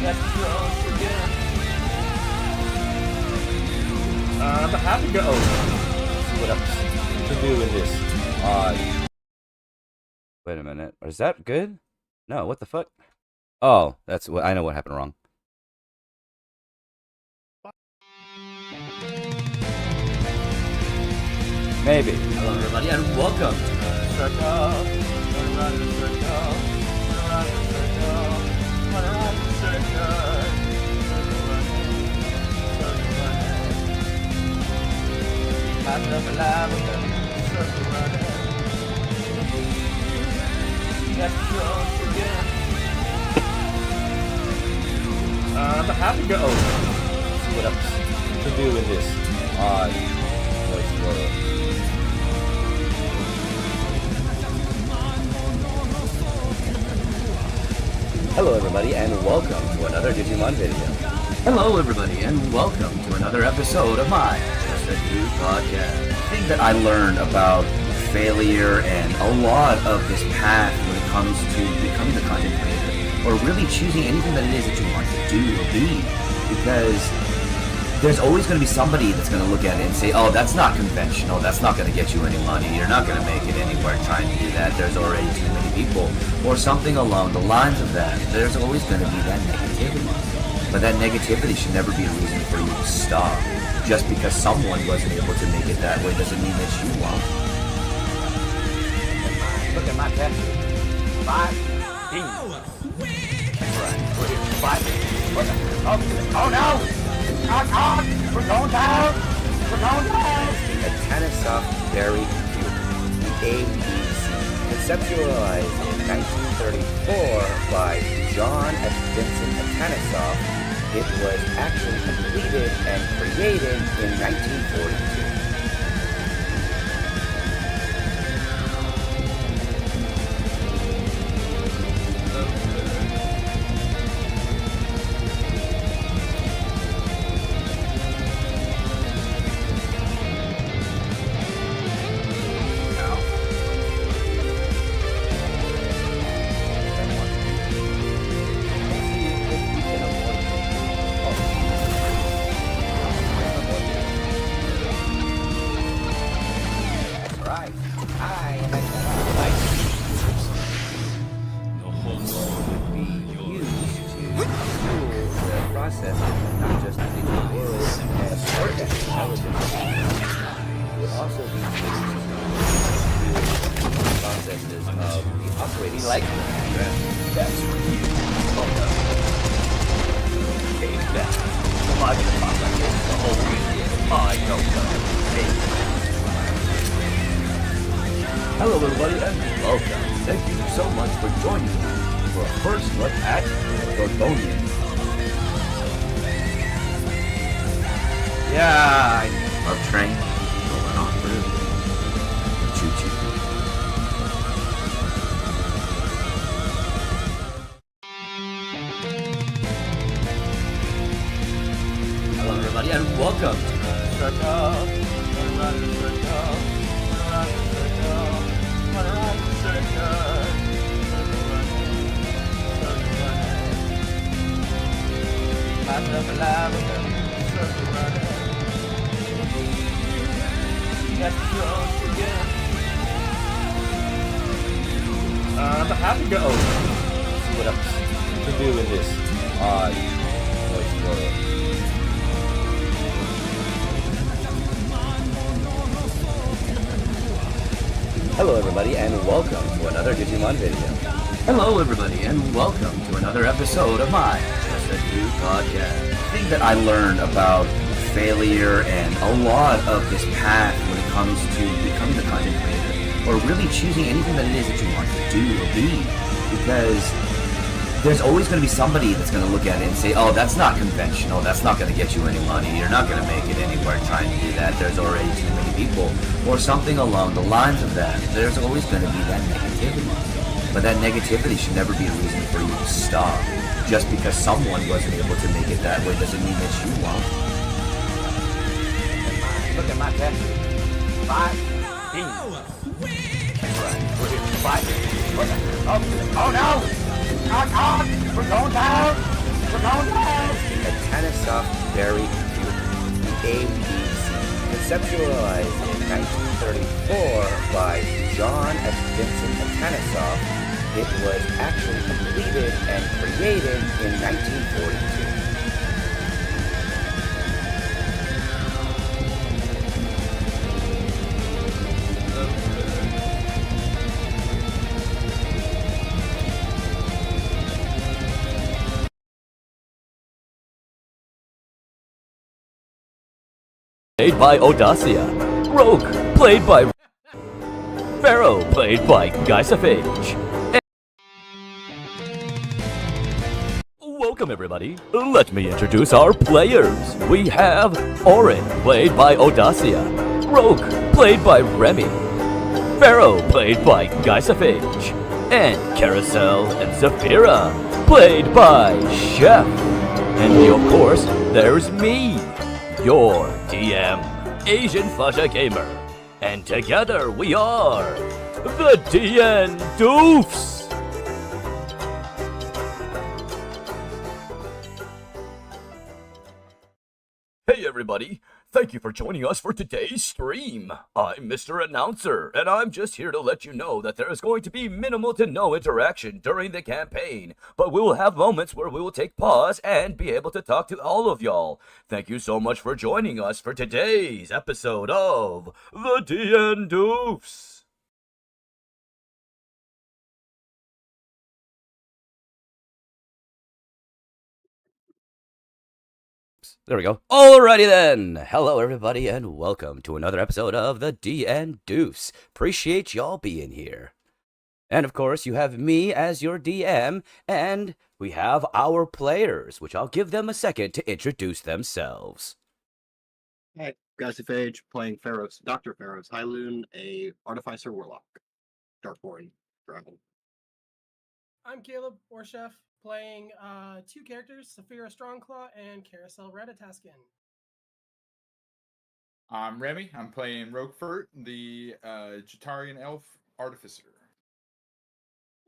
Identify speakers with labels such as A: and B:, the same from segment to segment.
A: I'm happy to see what I'm to do in this. Wait a minute. Is that good? No, what the fuck? Oh, that's what I know what happened wrong. Maybe.
B: Hello everybody and welcome to the circle. Around the circle. Around the circle. Around the circle. Circle running. I'm never lavender. Circle running. That's close again.
A: I'm happy to see what I'm to do in this voice world. Hello everybody and welcome to another Digimon video.
B: Hello everybody and welcome to another episode of my Just a Dude podcast.
A: The thing that I learned about failure and a lot of this path when it comes to becoming a content creator, or really choosing anything that it is that you want to do or be, because there's always going to be somebody that's going to look at it and say, oh, that's not conventional, that's not going to get you any money, you're not going to make it anywhere trying to do that, there's already too many people, or something along the lines of that. There's always going to be that negativity. But that negativity should never be a reason for you to stop. Just because someone wasn't able to make it that way doesn't mean that you won't.
B: Look at my tattoo. 5 Oh no! We're going down! We're going down!
A: A Tanasoft Berry Cube, ABC, conceptualized in 1934 by John and Vincent Tanasoft. It was actually completed and created in 1942.
B: Hello everybody and welcome. Thank you so much for joining me for a first look at Gorgonian.
A: Yeah, I love train going on through. Choo-choo.
B: Hello everybody and welcome to the circle. Around the circle. Around the circle. Around the circle. Circle running. Circle running. I'm never lavender. Circle running. That's close again.
A: I'm happy to see what I'm to do in this voice world. Hello everybody and welcome to another Digimon video.
B: Hello everybody and welcome to another episode of my Just a Dude podcast.
A: The thing that I learned about failure and a lot of this path when it comes to becoming a content creator, or really choosing anything that it is that you want to do or be, because there's always going to be somebody that's going to look at it and say, oh, that's not conventional, that's not going to get you any money, you're not going to make it anywhere trying to do that, there's already too many people, or something along the lines of that. There's always going to be that negativity. But that negativity should never be a reason for you to stop. Just because someone wasn't able to make it that way doesn't mean that you won't.
B: Look at my tattoo. 5 Oh no! We're going down!
A: the Tanasoff Berry Cube, the ABC, conceptualized in 1934 by John and Vincent Tanasoff. It was actually completed and created in 1942.
B: Played by Audacia. Rogue, played by Pharaoh, played by Geisafage. Welcome everybody. Let me introduce our players. We have Orin, played by Audacia. Rogue, played by Remy. Pharaoh, played by Geisafage. And Carousel and Zafira, played by Chef. And of course, there's me, your DM, Asian Fasha Gamer. And together we are the DN Doofs. Hey everybody, thank you for joining us for today's stream. I'm Mr. Announcer, and I'm just here to let you know that there is going to be minimal to no interaction during the campaign, but we will have moments where we will take pause and be able to talk to all of y'all. Thank you so much for joining us for today's episode of the DN Doofs. There we go. Alrighty then. Hello everybody and welcome to another episode of the DN Doofs. Appreciate y'all being here. And of course, you have me as your DM, and we have our players, which I'll give them a second to introduce themselves.
C: Hey, Geisafage playing Pharaoh's Dr. Pharaoh's Hyloon, a Artificer Warlock. Darkborn Dragon.
D: I'm Caleb Orchef, playing two characters, Saphira Strongclaw and Carousel Ratataskin.
E: I'm Remy. I'm playing Roquefort, the Jatarian Elf Artificer.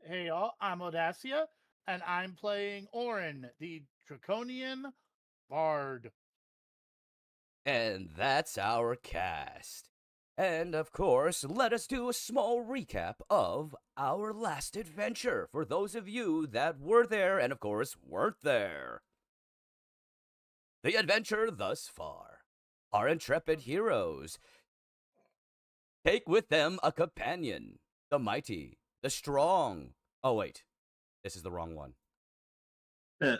F: Hey y'all, I'm Audacia, and I'm playing Orin, the Draconian Bard.
B: And that's our cast. And of course, let us do a small recap of our last adventure for those of you that were there and of course weren't there. The adventure thus far. Our intrepid heroes take with them a companion, the mighty, the strong. Oh wait, this is the wrong one.
D: Yes.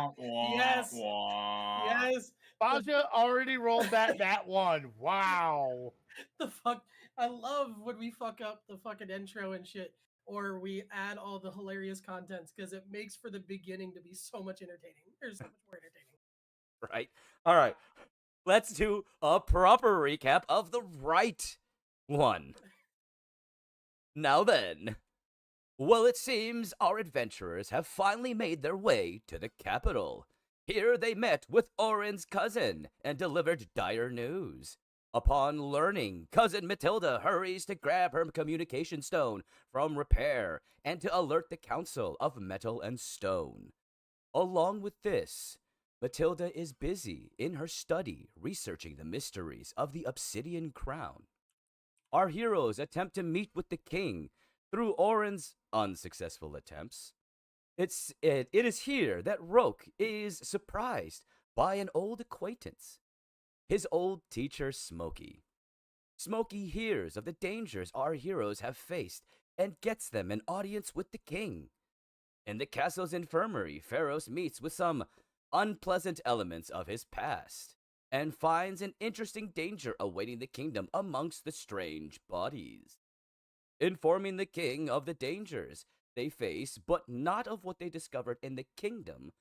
E: Yes.
D: Yes.
F: Baja already rolled that one. Wow.
D: The fuck. I love when we fuck up the fucking intro and shit, or we add all the hilarious contents because it makes for the beginning to be so much entertaining. There's so much more entertaining.
B: Right? All right. Let's do a proper recap of the right one. Now then. Well, it seems our adventurers have finally made their way to the capital. Here they met with Orin's cousin and delivered dire news. Upon learning, cousin Matilda hurries to grab her communication stone from repair and to alert the Council of Metal and Stone. Along with this, Matilda is busy in her study researching the mysteries of the Obsidian Crown. Our heroes attempt to meet with the king through Orin's unsuccessful attempts. It is here that Roke is surprised by an old acquaintance, his old teacher Smokey. Smokey hears of the dangers our heroes have faced and gets them an audience with the king. In the castle's infirmary, Pharos meets with some unpleasant elements of his past and finds an interesting danger awaiting the kingdom amongst the strange bodies. Informing the king of the dangers they face, but not of what they discovered in the kingdom,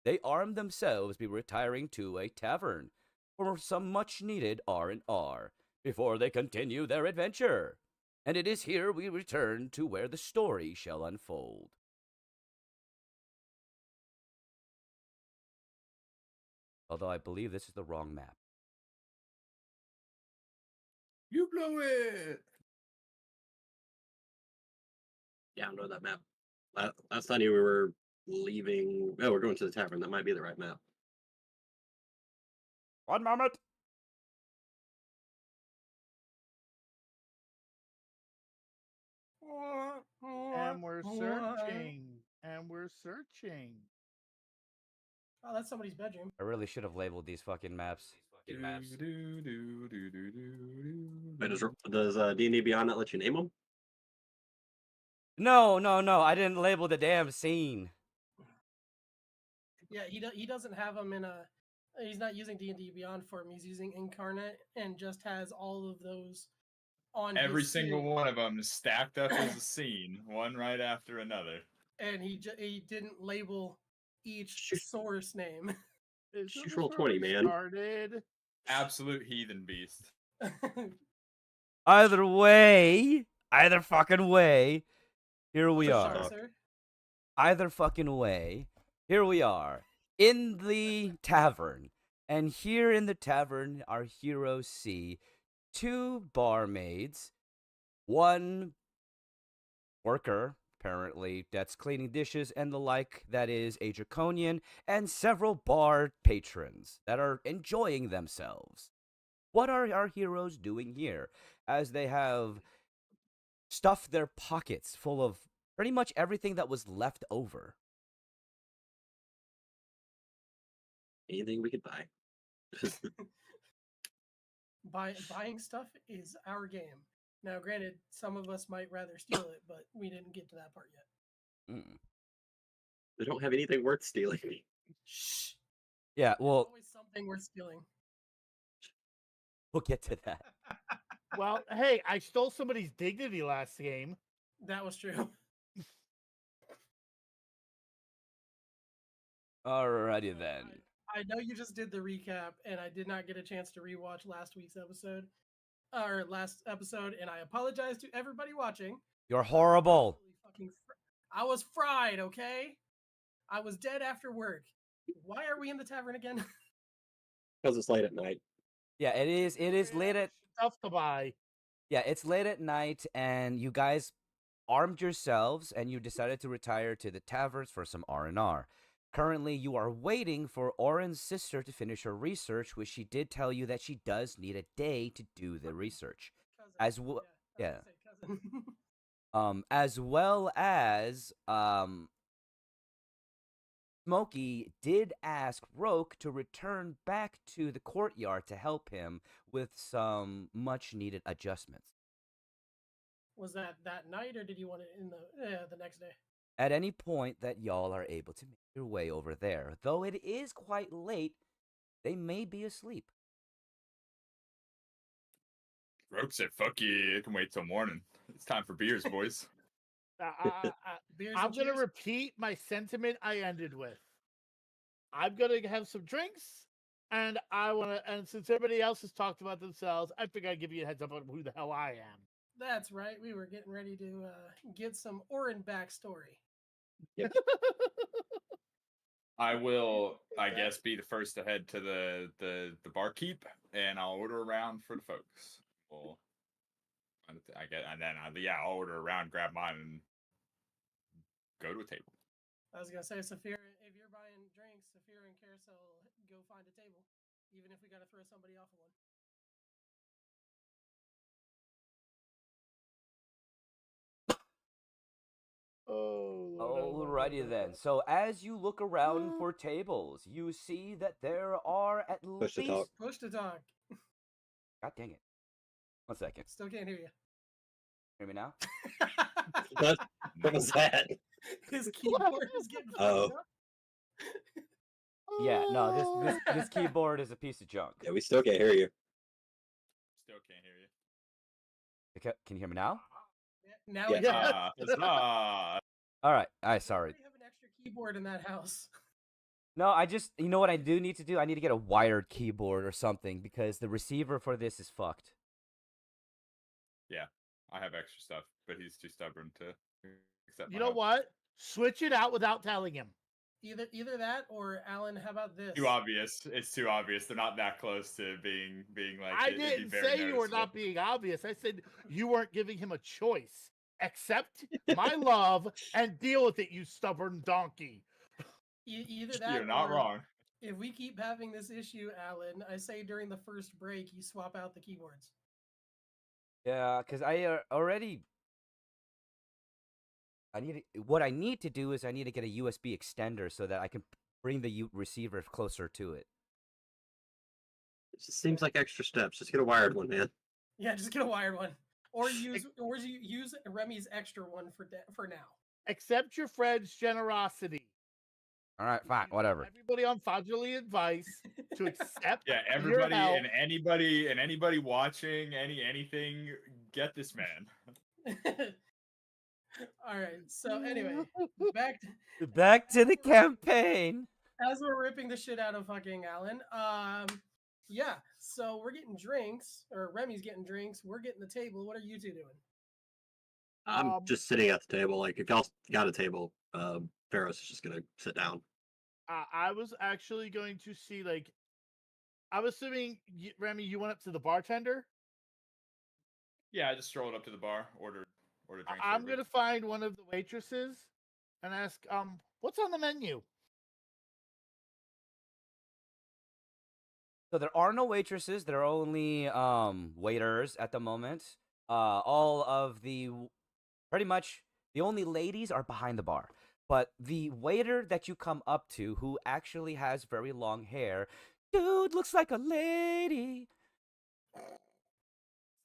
B: they arm themselves be retiring to a tavern for some much-needed R&R before they continue their adventure. And it is here we return to where the story shall unfold. Although I believe this is the wrong map.
E: You blew it.
C: Yeah, I know that map. Last time we were leaving. Oh, we're going to the tavern. That might be the right map.
B: One moment.
F: And we're searching. And we're searching.
D: Oh, that's somebody's bedroom.
B: I really should have labeled these fucking maps.
C: Wait, does D&D Beyond not let you name them?
B: No, I didn't label the damn scene.
D: Yeah, he doesn't have them in a. He's not using D&D Beyond for him. He's using Incarnate and just has all of those on
E: Every
D: his
E: single
D: scene.
E: one of them is stacked up as a scene, one right after another.
D: And he didn't label each source name.
C: Just roll 20, man.
F: Started.
E: Absolute heathen beast.
B: Either way, either fucking way, here we
C: Let's
B: are.
C: talk.
D: Sir?
B: Either fucking way, here we are in the tavern. And here in the tavern, our heroes see 2 barmaids, 1 worker, apparently, that's cleaning dishes and the like, that is a draconian, and several bar patrons that are enjoying themselves. What are our heroes doing here? As they have stuffed their pockets full of pretty much everything that was left over.
C: Anything we could buy.
D: Buying stuff is our game. Now, granted, some of us might rather steal it, but we didn't get to that part yet.
C: They don't have anything worth stealing.
D: Shh.
B: Yeah,
D: There's
B: well,
D: always something worth stealing.
B: we'll get to that.
F: Well, hey, I stole somebody's dignity last game.
D: That was true.
B: Alrighty then.
D: I know you just did the recap, and I did not get a chance to rewatch last episode, and I apologize to everybody watching.
B: You're horrible.
D: I was fried, okay? I was dead after work. Why are we in the tavern again?
C: Because it's late at night.
B: Yeah, it is late at
F: Stuff to buy.
B: Yeah, it's late at night, and you guys armed yourselves, and you decided to retire to the taverns for some R&R. Currently, you are waiting for Oren's sister to finish her research, which she did tell you that she does need a day to do the research.
D: Cousin.
B: As well,
D: I was
B: yeah.
D: gonna say cousin.
B: As well as, Smokey did ask Roke to return back to the courtyard to help him with some much-needed adjustments.
D: Was that night, or did you want it in the next day?
B: At any point that y'all are able to make your way over there, though it is quite late, they may be asleep.
E: Rogue said, "Fuck you! It can wait till morning. It's time for beers, boys."
D: Beers
F: I'm
D: and
F: going to
D: cheers?
F: repeat my sentiment I ended with. I'm going to have some drinks, and and since everybody else has talked about themselves, I figured I'd give you a heads up on who the hell I am.
D: That's right. We were getting ready to get some Oren backstory.
E: I will, I guess, be the first to head to the barkeep, and I'll order around for the folks. Well, I get, and then I'll order around, grab mine, and go to a table.
D: I was gonna say, Saphira, if you're buying drinks, Saphira and Carousel go find a table, even if we gotta throw somebody off of one.
B: Alrighty then. So as you look around for tables, you see that there are at
C: Push to
B: least...
C: talk.
D: Push to talk.
B: God dang it. 1 second.
D: Still can't hear you.
B: Hear me now?
C: What was that?
D: His keyboard is getting
C: Oh.
D: fucked up.
B: Yeah, no, this keyboard is a piece of junk.
C: Yeah, we still can't hear you.
E: Still can't hear you.
B: Can you hear me now?
D: Now
C: Yeah.
D: it's
B: Alright, sorry.
D: We have an extra keyboard in that house.
B: No, you know what I do need to do? I need to get a wired keyboard or something, because the receiver for this is fucked.
E: Yeah, I have extra stuff, but he's too stubborn to accept.
F: You know what? Switch it out without telling him.
D: Either that or Alan, how about this?
E: Too obvious. It's too obvious. They're not that close to being like.
F: I
E: it'd be
F: didn't
E: very
F: say you were
E: noticeable.
F: not being obvious. I said you weren't giving him a choice. Accept my love and deal with it, you stubborn donkey.
D: Either that
E: You're not
D: or
E: wrong.
D: if we keep having this issue, Alan, I say during the first break you swap out the keyboards.
A: Yeah, because what I need to do is I need to get a USB extender so that I can bring the receiver closer to it.
C: It just seems like extra steps. Just get a wired one, man.
D: Yeah, just get a wired one, or use Remy's extra one for now.
F: Accept your friend's generosity.
A: All right, fine, whatever.
F: Everybody on fatherly advice to accept.
E: Yeah,
F: your
E: everybody
F: help.
E: and anybody watching anything, get this man.
D: All right. So anyway,
A: Back to the campaign.
D: as we're ripping the shit out of fucking Alan, yeah. So we're getting drinks, or Remy's getting drinks. We're getting the table. What are you two doing?
C: I'm just sitting at the table. Like, if y'all got a table, Pharaoh's is just gonna sit down.
F: I was actually going to see, like, I'm assuming, Remy, you went up to the bartender?
E: Yeah, I just strolled up to the bar, ordered drinks.
F: I'm going to find one of the waitresses and ask, what's on the menu?
A: So there are no waitresses. There are only waiters at the moment. All of pretty much the only ladies are behind the bar. But the waiter that you come up to, who actually has very long hair, dude looks like a lady,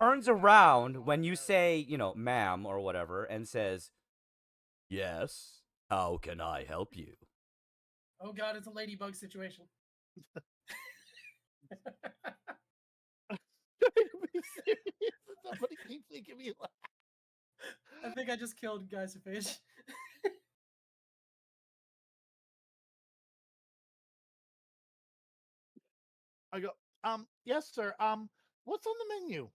A: turns around when you say, ma'am or whatever, and says, "Yes, how can I help you?"
D: Oh god, it's a ladybug situation.
F: Somebody keeps making me laugh.
D: I think I just killed Guy Safage.
F: I go, yes, sir. What's on the menu?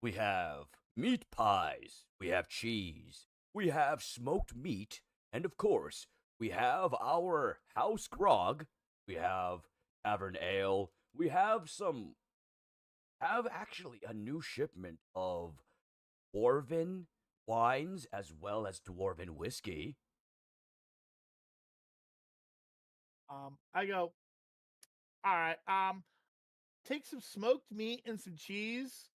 A: We have meat pies, we have cheese, we have smoked meat, and of course, we have our house grog, we have tavern ale, we have actually a new shipment of dwarven wines as well as dwarven whiskey.
F: I go, all right, take some smoked meat and some cheese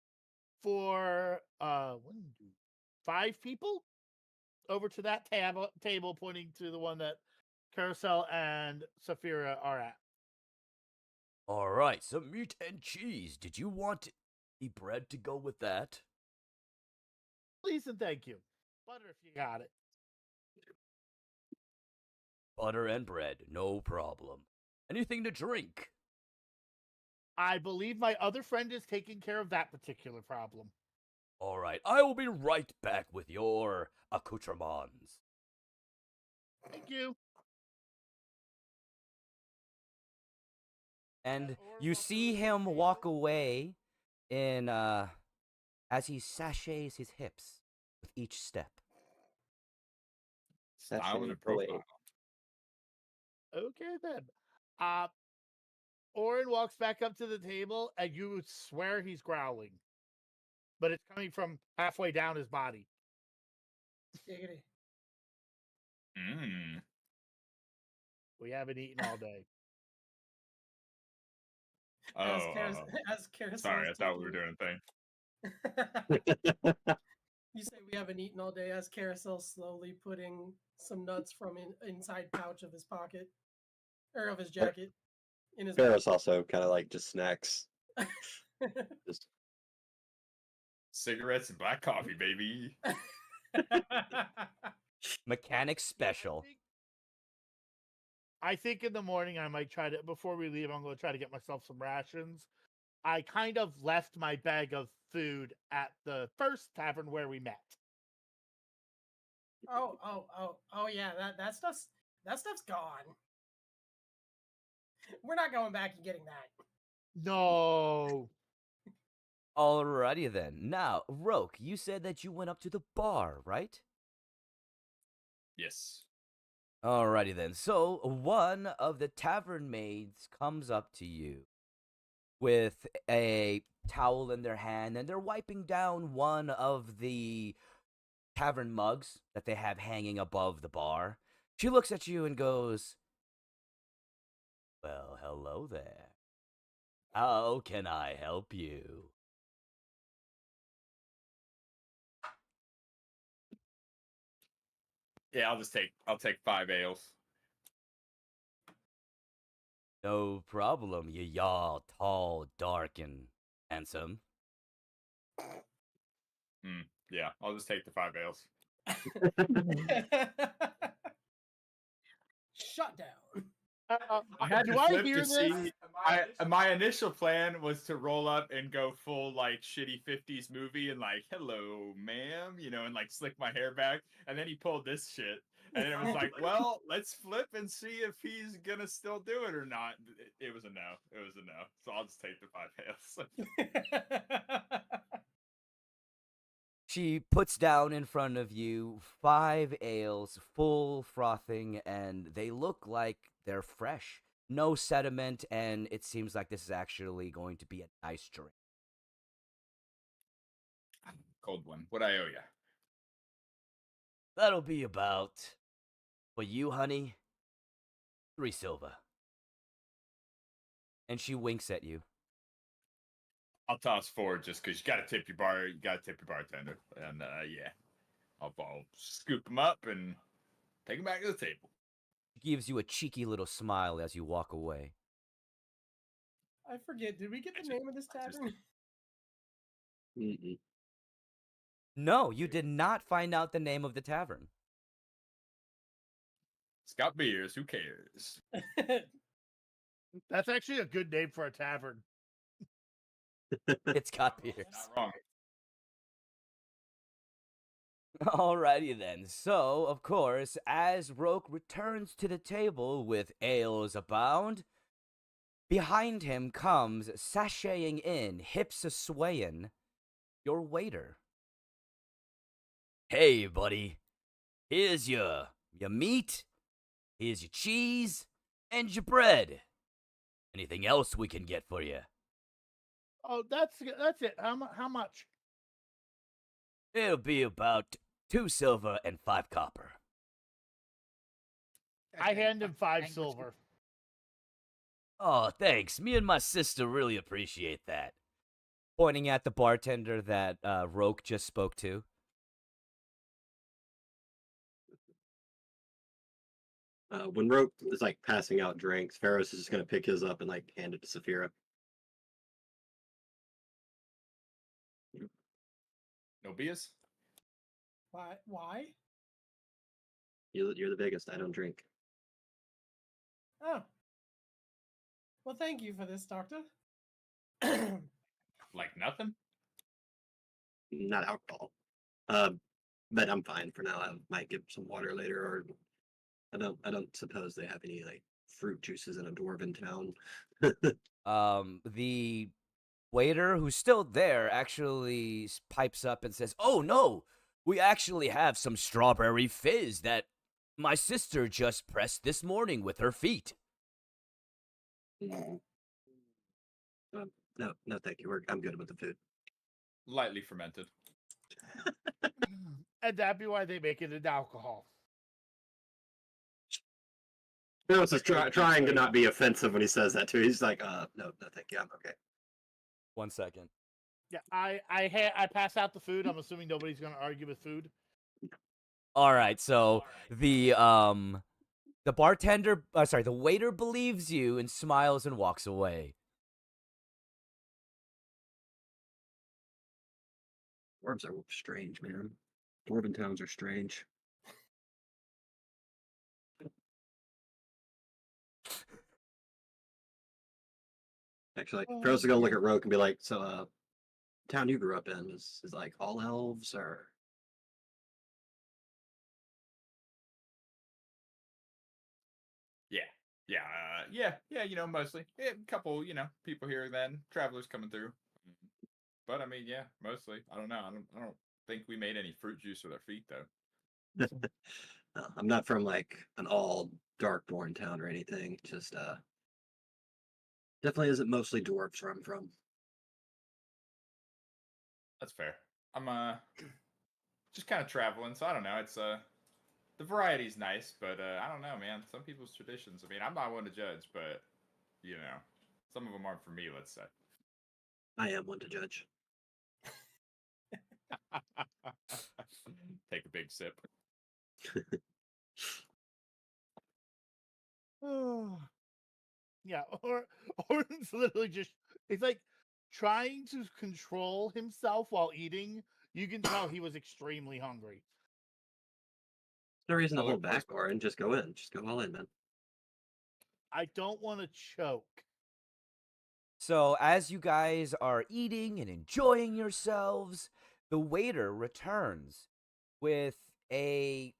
F: for 5 people over to that table, pointing to the one that Carousel and Saphira are at.
A: All right, some meat and cheese. Did you want the bread to go with that?
F: Please and thank you. Butter if you got it.
A: Butter and bread, no problem. Anything to drink?
F: I believe my other friend is taking care of that particular problem.
A: All right, I will be right back with your accoutrements.
F: Thank you.
A: And you see him walk away in as he sachets his hips with each step.
E: Style and a
C: Sashaying
E: profile.
F: Okay then. Orin walks back up to the table, and you would swear he's growling, but it's coming from halfway down his body.
D: Giggity.
E: Mmm.
F: We haven't eaten all day.
E: Oh,
D: As Carousel
E: sorry, I
D: is
E: thought we were
D: taking-
E: doing a thing.
D: You say we haven't eaten all day, as Carousel slowly putting some nuts from inside pouch of his pocket, or of his jacket, in his
C: Pharaoh's also kind of like just snacks. Just
E: Cigarettes and black coffee, baby.
A: Mechanic special.
F: I think in the morning I might try to, before we leave, I'm going to try to get myself some rations. I kind of left my bag of food at the first tavern where we met.
D: Oh yeah, that stuff's gone. We're not going back and getting that.
F: No.
A: Alrighty then. Now, Roke, you said that you went up to the bar, right?
E: Yes.
A: Alrighty then. So, one of the tavern maids comes up to you with a towel in their hand, and they're wiping down one of the tavern mugs that they have hanging above the bar.
G: She looks at you and goes, "Well, hello there. How can I help you?"
E: Yeah, I'll take 5 ales.
G: No problem, you y'all tall, dark, and handsome.
E: Yeah, I'll just take the 5 ales.
D: Shut down.
E: I had
F: Do
E: to
F: I
E: flip
F: hear
E: to see.
F: this?
E: My initial plan was to roll up and go full like shitty 50s movie and like, hello, ma'am, and like slick my hair back. And then he pulled this shit. And then it was like, well, let's flip and see if he's gonna still do it or not. It was a no. It was a no. So I'll just take the 5 ales.
G: She puts down in front of you 5 ales, full frothing, and they look like they're fresh. No sediment, and it seems like this is actually going to be a nice drink.
E: Cold one. What I owe you?
G: That'll be about, for you, honey, 3 silver. And she winks at you.
E: I'll toss 4 just because you gotta tip your bartender. And yeah. I'll scoop him up and take him back to the table.
G: She gives you a cheeky little smile as you walk away.
D: I forget. Did we get the name of this tavern?
C: Mm-mm.
G: No, you did not find out the name of the tavern.
E: It's got beers. Who cares?
F: That's actually a good name for a tavern.
G: It's got beers.
E: Not wrong.
G: Alrighty then. So, of course, as Roke returns to the table with ales abound, behind him comes, sashaying in, hips a-swaying, your waiter. Hey, buddy. Here's your meat, here's your cheese, and your bread. Anything else we can get for you?
F: Oh, that's it. How much?
G: It'll be about 2 silver and 5 copper.
F: I hand him 5 silver.
G: Oh, thanks. Me and my sister really appreciate that. Pointing at the bartender that Roke just spoke to.
C: When Rope is like passing out drinks, Pharaoh's is just gonna pick his up and like hand it to Saphira.
E: No beers?
D: Why?
C: You're the biggest. I don't drink.
D: Oh. Well, thank you for this, Doctor.
E: Like nothing?
C: Not alcohol. But I'm fine for now. I might get some water later, or I don't suppose they have any like fruit juices in a dwarven town.
G: The waiter who's still there actually pipes up and says, "Oh no, we actually have some strawberry fizz that my sister just pressed this morning with her feet."
C: No, thank you. I'm good with the food.
E: Lightly fermented.
F: And that'd be why they make it into alcohol.
C: Pharaoh's is trying to not be offensive when he says that too. He's like, no, thank you. I'm okay.
G: 1 second.
F: Yeah, I pass out the food. I'm assuming nobody's gonna argue with food.
G: All right, so the bartender, the waiter believes you and smiles and walks away.
C: Dwarves are strange, man. Dwarven towns are strange. Actually, Pharaoh's gonna look at Roke and be like, so town you grew up in is like all elves or
E: Yeah, mostly. Yeah, a couple, people here then, travelers coming through. But I mean, yeah, mostly. I don't know. I don't think we made any fruit juice with our feet though.
C: I'm not from like an all darkborn town or anything. Just definitely isn't mostly dwarves where I'm from.
E: That's fair. I'm just kind of traveling, so I don't know. It's the variety's nice, but I don't know, man. Some people's traditions. I mean, I'm not one to judge, but you know, some of them aren't for me. Let's say.
C: I am one to judge.
E: Take a big sip.
F: Yeah, or it's literally just it's like trying to control himself while eating. You can tell he was extremely hungry.
C: No reason to
E: I'll
C: hold
E: look
C: back,
E: for-
C: Orin. Just go in. Just go all in, man.
F: I don't want to choke.
G: So, as you guys are eating and enjoying yourselves, the waiter returns with a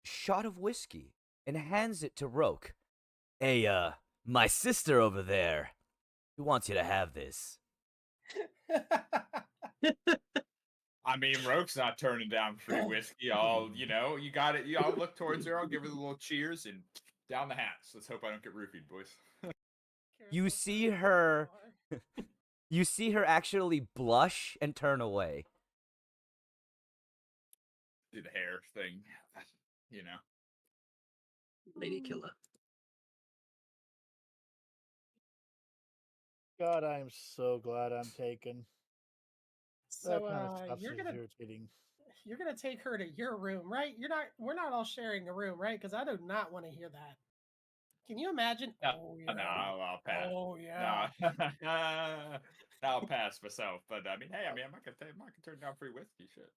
G: shot of whiskey and hands it to Roke. Hey, my sister over there, who wants you to have this?
E: I mean, Roke's not turning down free whiskey. You got it. I'll look towards her. I'll give her the little cheers and down the hatch. Let's hope I don't get roofied, boys.
G: You see her. You see her actually blush and turn away.
E: Do the hair thing, you know.
C: Lady killer.
F: God, I am so glad I'm taken. That
D: So
F: kind of stuff
D: you're
F: is
D: gonna
F: irritating.
D: take her to your room, right? We're not all sharing a room, right? Because I do not want to hear that. Can you imagine?
E: No,
D: Oh
E: no, I'll pass.
D: Oh yeah.
E: No, I'll pass myself. But I mean, hey, I'm not gonna turn down free whiskey. Shit.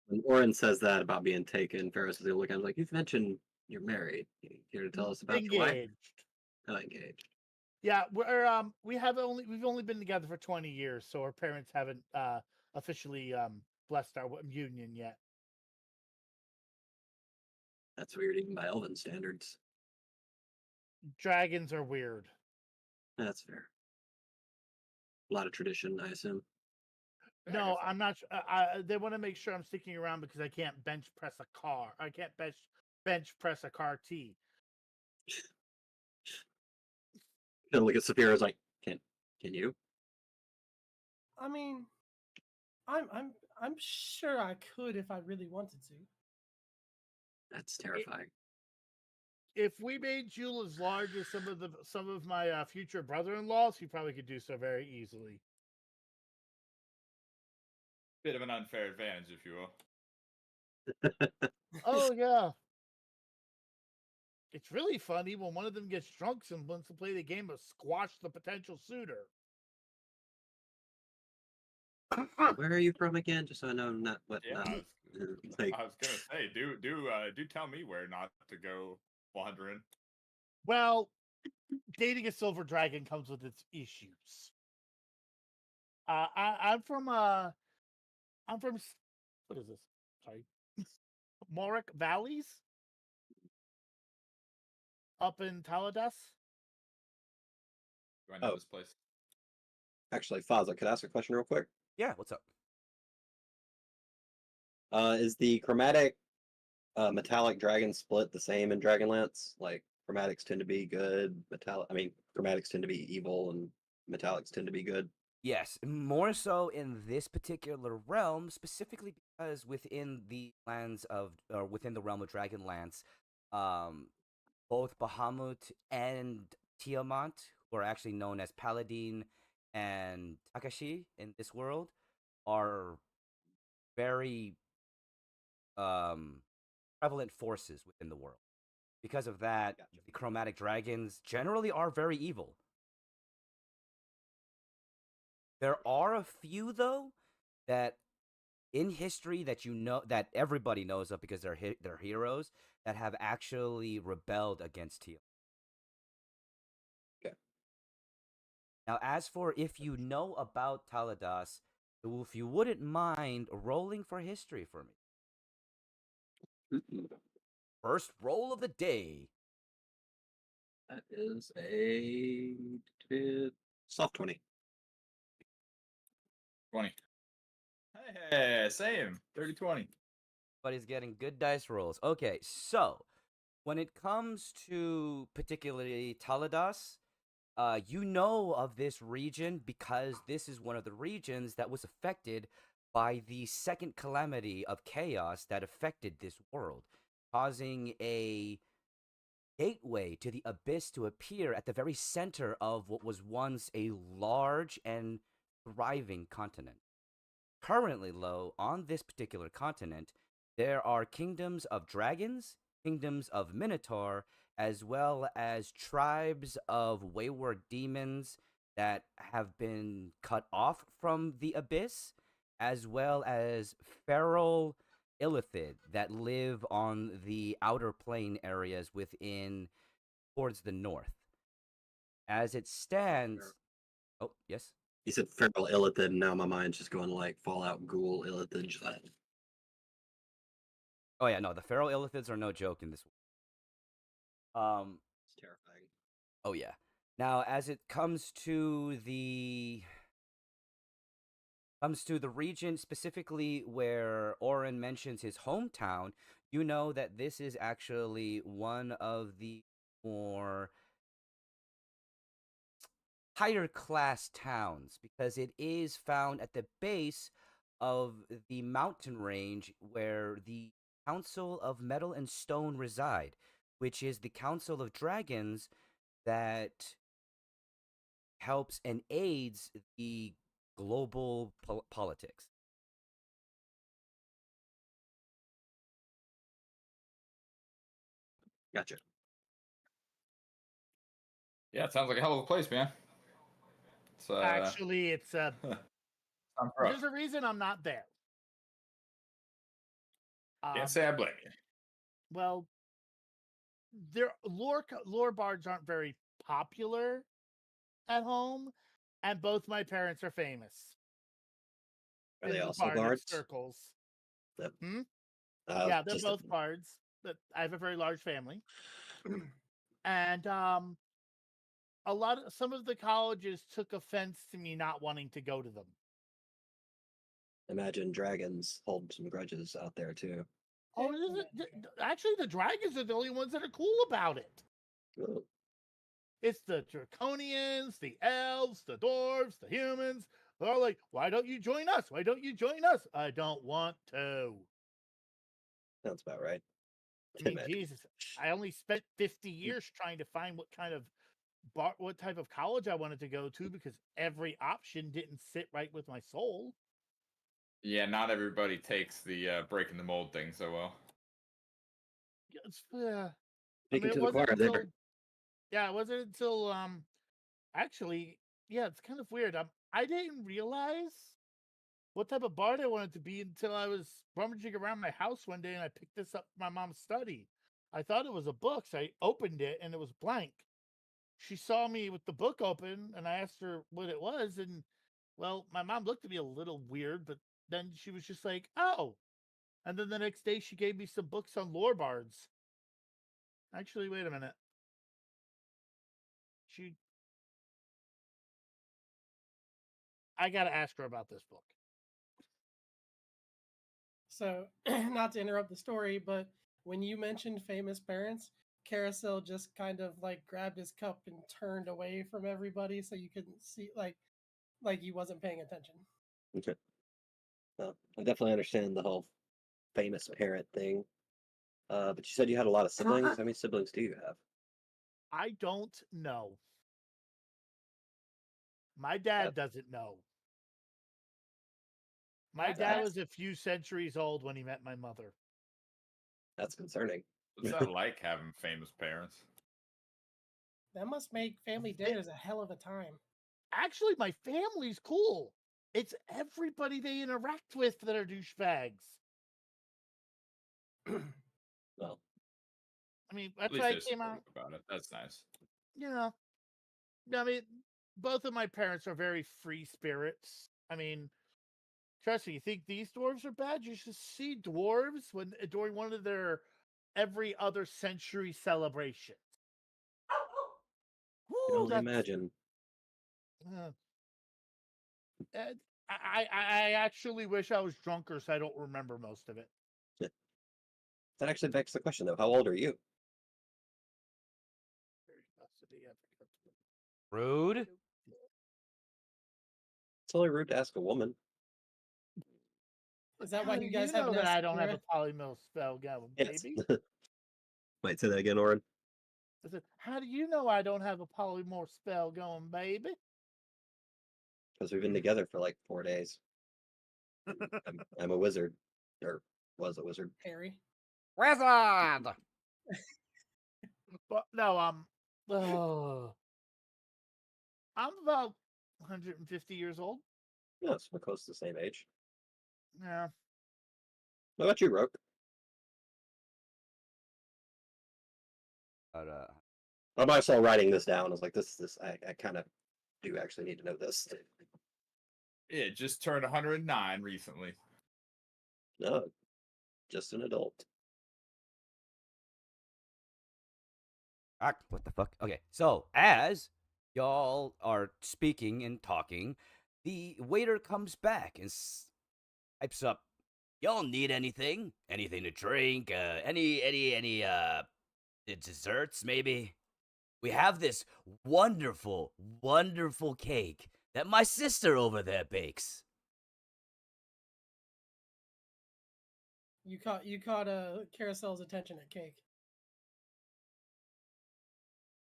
C: When Orin says that about being taken, Ferris is gonna look at him like, "You've mentioned you're married. You here to tell us about your wife?"
F: Engaged.
C: Oh, engaged.
F: Yeah, we've only been together for 20 years, so our parents haven't officially blessed our union yet.
C: That's weird, even by Elven standards.
F: Dragons are weird.
C: That's fair. A lot of tradition, I assume.
F: No, I'm not. They want to make sure I'm sticking around because I can't bench press a car. I can't bench press a car T.
C: Gonna look at Saphira as like, can you?
D: I mean, I'm sure I could if I really wanted to.
C: That's terrifying.
F: If we made Jewel as large as some of my future brother-in-laws, he probably could do so very easily.
E: Bit of an unfair advantage, if you will.
F: Oh yeah. It's really funny when one of them gets drunk and wants to play the game of squash the potential suitor.
C: Where are you from again? Just so I know not what.
E: Yeah,
C: Like,
E: I was gonna say, do tell me where not to go wandering.
F: Well, dating a silver dragon comes with its issues. I'm from what is this? Sorry, Morik Valleys, up in Taladas.
E: Do I know
C: Oh.
E: this place?
C: actually, Faza, could I ask a question real quick?
G: Yeah, what's up?
C: Is the chromatic metallic dragon split the same in Dragonlance? Like chromatics tend to be good, chromatics tend to be evil, and metallics tend to be good.
G: Yes, more so in this particular realm, specifically because within the within the realm of Dragonlance, both Bahamut and Tiamat, who are actually known as Paladin and Takashi in this world, are very prevalent forces within the world. Because of that,
C: Gotcha.
G: the chromatic dragons generally are very evil. There are a few though that in history that that everybody knows of because they're heroes that have actually rebelled against Teal.
C: Okay.
G: Now, as for if you know about Taladas, if you wouldn't mind rolling for history for me.
C: Mm-mm.
G: First roll of the day.
C: That is a soft 20.
E: 20. Hey, same. 30-20.
G: Everybody's getting good dice rolls. Okay, so when it comes to particularly Taladas, You know of this region because this is one of the regions that was affected by the second calamity of chaos that affected this world, causing a gateway to the abyss to appear at the very center of what was once a large and thriving continent. Currently, Lo, on this particular continent, there are kingdoms of dragons, kingdoms of minotaur, as well as tribes of wayward demons that have been cut off from the abyss, as well as feral illithid that live on the outer plane areas within towards the north. As it stands, oh yes.
C: You said feral illithid, and now my mind's just going to like Fallout Ghoul illithid.
G: Oh yeah, no, the feral illithids are no joke in this.
C: It's terrifying.
G: Oh yeah. Now, as it comes to the region specifically where Oren mentions his hometown, you know that this is actually one of the more higher class towns because it is found at the base of the mountain range where the Council of Metal and Stone reside, which is the Council of Dragons that helps and aids the global politics.
C: Gotcha.
E: Yeah, it sounds like a hell of a place, man. It's
F: Actually, it's
E: sounds rough.
F: there's a reason I'm not there.
E: Can't say I blame you.
F: Well, their lore bards aren't very popular at home, and both my parents are famous.
C: Are
F: in
C: they
F: the
C: also
F: bardic
C: bards?
F: circles?
C: Yep.
F: Yeah, they're
C: just
F: both bards. But I have a very large family, and some of the colleges took offense to me not wanting to go to them.
C: imagine dragons hold some grudges out there too.
F: Oh, actually, the dragons are the only ones that are cool about it.
C: Ooh.
F: It's the draconians, the elves, the dwarves, the humans. They're all like, why don't you join us? Why don't you join us? I don't want to.
C: Sounds about right.
F: I mean, Jesus, I only spent 50 years trying to find what type of college I wanted to go to because every option didn't sit right with my soul.
E: Yeah, not everybody takes the breaking the mold thing so well.
C: Speaking
F: it
C: to the
F: wasn't
C: choir
F: until
C: there.
F: yeah, it wasn't until actually, yeah, it's kind of weird. I didn't realize what type of bard I wanted to be until I was rummaging around my house one day and I picked this up from my mom's study. I thought it was a book, so I opened it and it was blank. She saw me with the book open and I asked her what it was, and well, my mom looked at me a little weird, but then she was just like, "Oh." And then the next day she gave me some books on lore bards. Actually, wait a minute. I got to ask her about this book.
D: So, not to interrupt the story, but when you mentioned famous parents, Carousel just kind of like grabbed his cup and turned away from everybody so you couldn't see, like he wasn't paying attention.
C: Okay. Well, I definitely understand the whole famous parent thing. But you said you had a lot of siblings. How many siblings do you have?
F: I don't know. My dad doesn't know. My dad was a few centuries old when he met my mother.
C: That's concerning.
E: What's that like having famous parents?
D: That must make family dinners a hell of a time.
F: Actually, my family's cool. It's everybody they interact with that are douchebags.
C: Well,
F: I mean, that's
E: At
F: why I
E: least
F: came
E: they're
F: out.
E: supportive about it. That's nice.
F: Yeah. I mean, both of my parents are very free spirits. I mean, trust me, you think these dwarves are bad? You should see dwarves during one of their every other century celebrations.
C: I can only imagine.
F: I actually wish I was drunker so I don't remember most of it.
C: That actually begs the question, though. How old are you?
G: Rude.
C: It's only rude to ask a woman.
D: Is that why
F: How
D: you
F: do
D: guys
F: you
D: haven't
F: know that
D: asked
F: I don't have
D: Sarah?
F: a polymorph spell going,
C: Yes.
F: baby?
C: Wait, say that again, Oren.
F: I said, how do you know I don't have a polymorph spell going, baby?
C: Because we've been together for like 4 days. I'm a wizard, or was a wizard.
D: Harry.
G: Wizard.
F: But no, I'm about 150 years old.
C: Yeah, so we're close to the same age.
F: Yeah.
C: What about you, Roke?
G: But,
C: I saw writing this down. I was like, this. I kind of do actually need to know this.
E: Yeah, just turned 109 recently.
C: No, just an adult.
G: what the fuck? Okay, so as y'all are speaking and talking, the waiter comes back and pipes up. Y'all need anything? Anything to drink? Any desserts maybe? We have this wonderful, wonderful cake that my sister over there bakes.
D: You caught Carousel's attention at cake.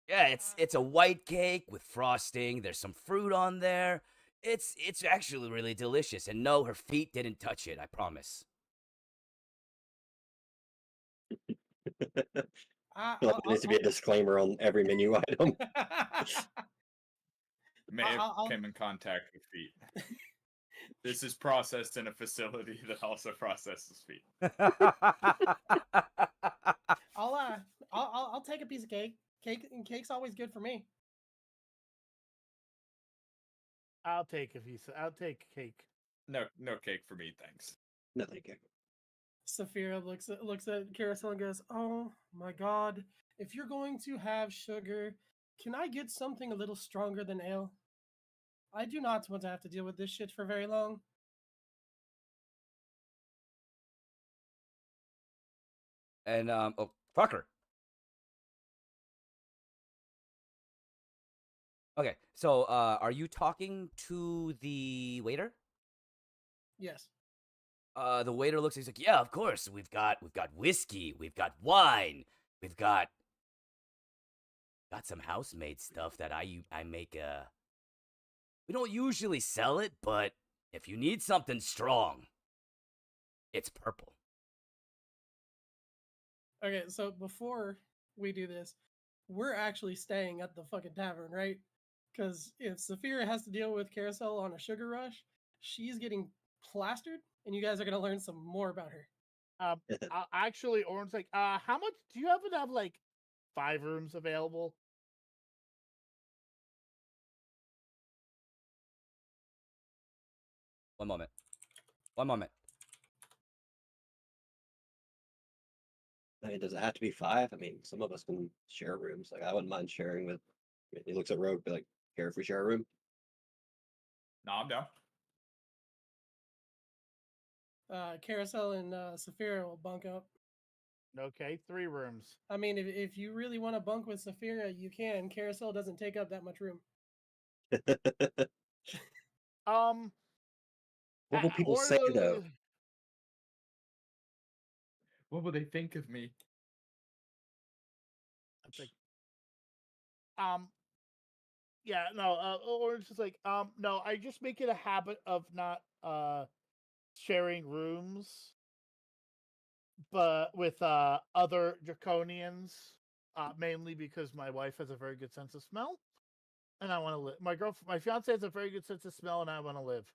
G: Yeah, it's a white cake with frosting. There's some fruit on there. It's actually really delicious. And no, her feet didn't touch it. I promise.
D: I,
C: There needs to be a disclaimer on every menu item.
E: May have
D: I'll-
E: came in contact with feet. This is processed in a facility that also processes feet.
D: I'll take a piece of cake. Cake's always good for me.
F: I'll take cake.
E: No cake for me, thanks.
C: No, thank you.
D: Saphira looks at Carousel and goes, "Oh my god, if you're going to have sugar, can I get something a little stronger than ale? I do not want to have to deal with this shit for very long."
G: And oh fucker. Okay, so are you talking to the waiter?
D: Yes.
G: The waiter looks. He's like, yeah, of course. We've got whiskey. We've got wine. We've got some house-made stuff that I make. We don't usually sell it, but if you need something strong, it's purple.
D: Okay, so before we do this, we're actually staying at the fucking tavern, right? Because if Saphira has to deal with Carousel on a sugar rush, she's getting plastered, and you guys are gonna learn some more about her.
F: Actually, Oren's like, how much do you happen to have like 5 rooms available?
G: One moment.
C: I mean, does it have to be 5? I mean, some of us can share rooms. Like, I wouldn't mind sharing with. He looks at Rogue, be like, "Care if we share a room?"
E: No, I'm down.
D: Carousel and Saphira will bunk up.
F: Okay, 3 rooms.
D: I mean, if you really want to bunk with Saphira, you can. Carousel doesn't take up that much room.
C: What will people say
F: Oren-
C: though?
E: What will they think of me?
F: It's like, yeah, no, Oren's just like, no, I just make it a habit of not sharing rooms, but with other draconians, mainly because my wife has a very good sense of smell, and I want to live. My fiance has a very good sense of smell, and I want to live.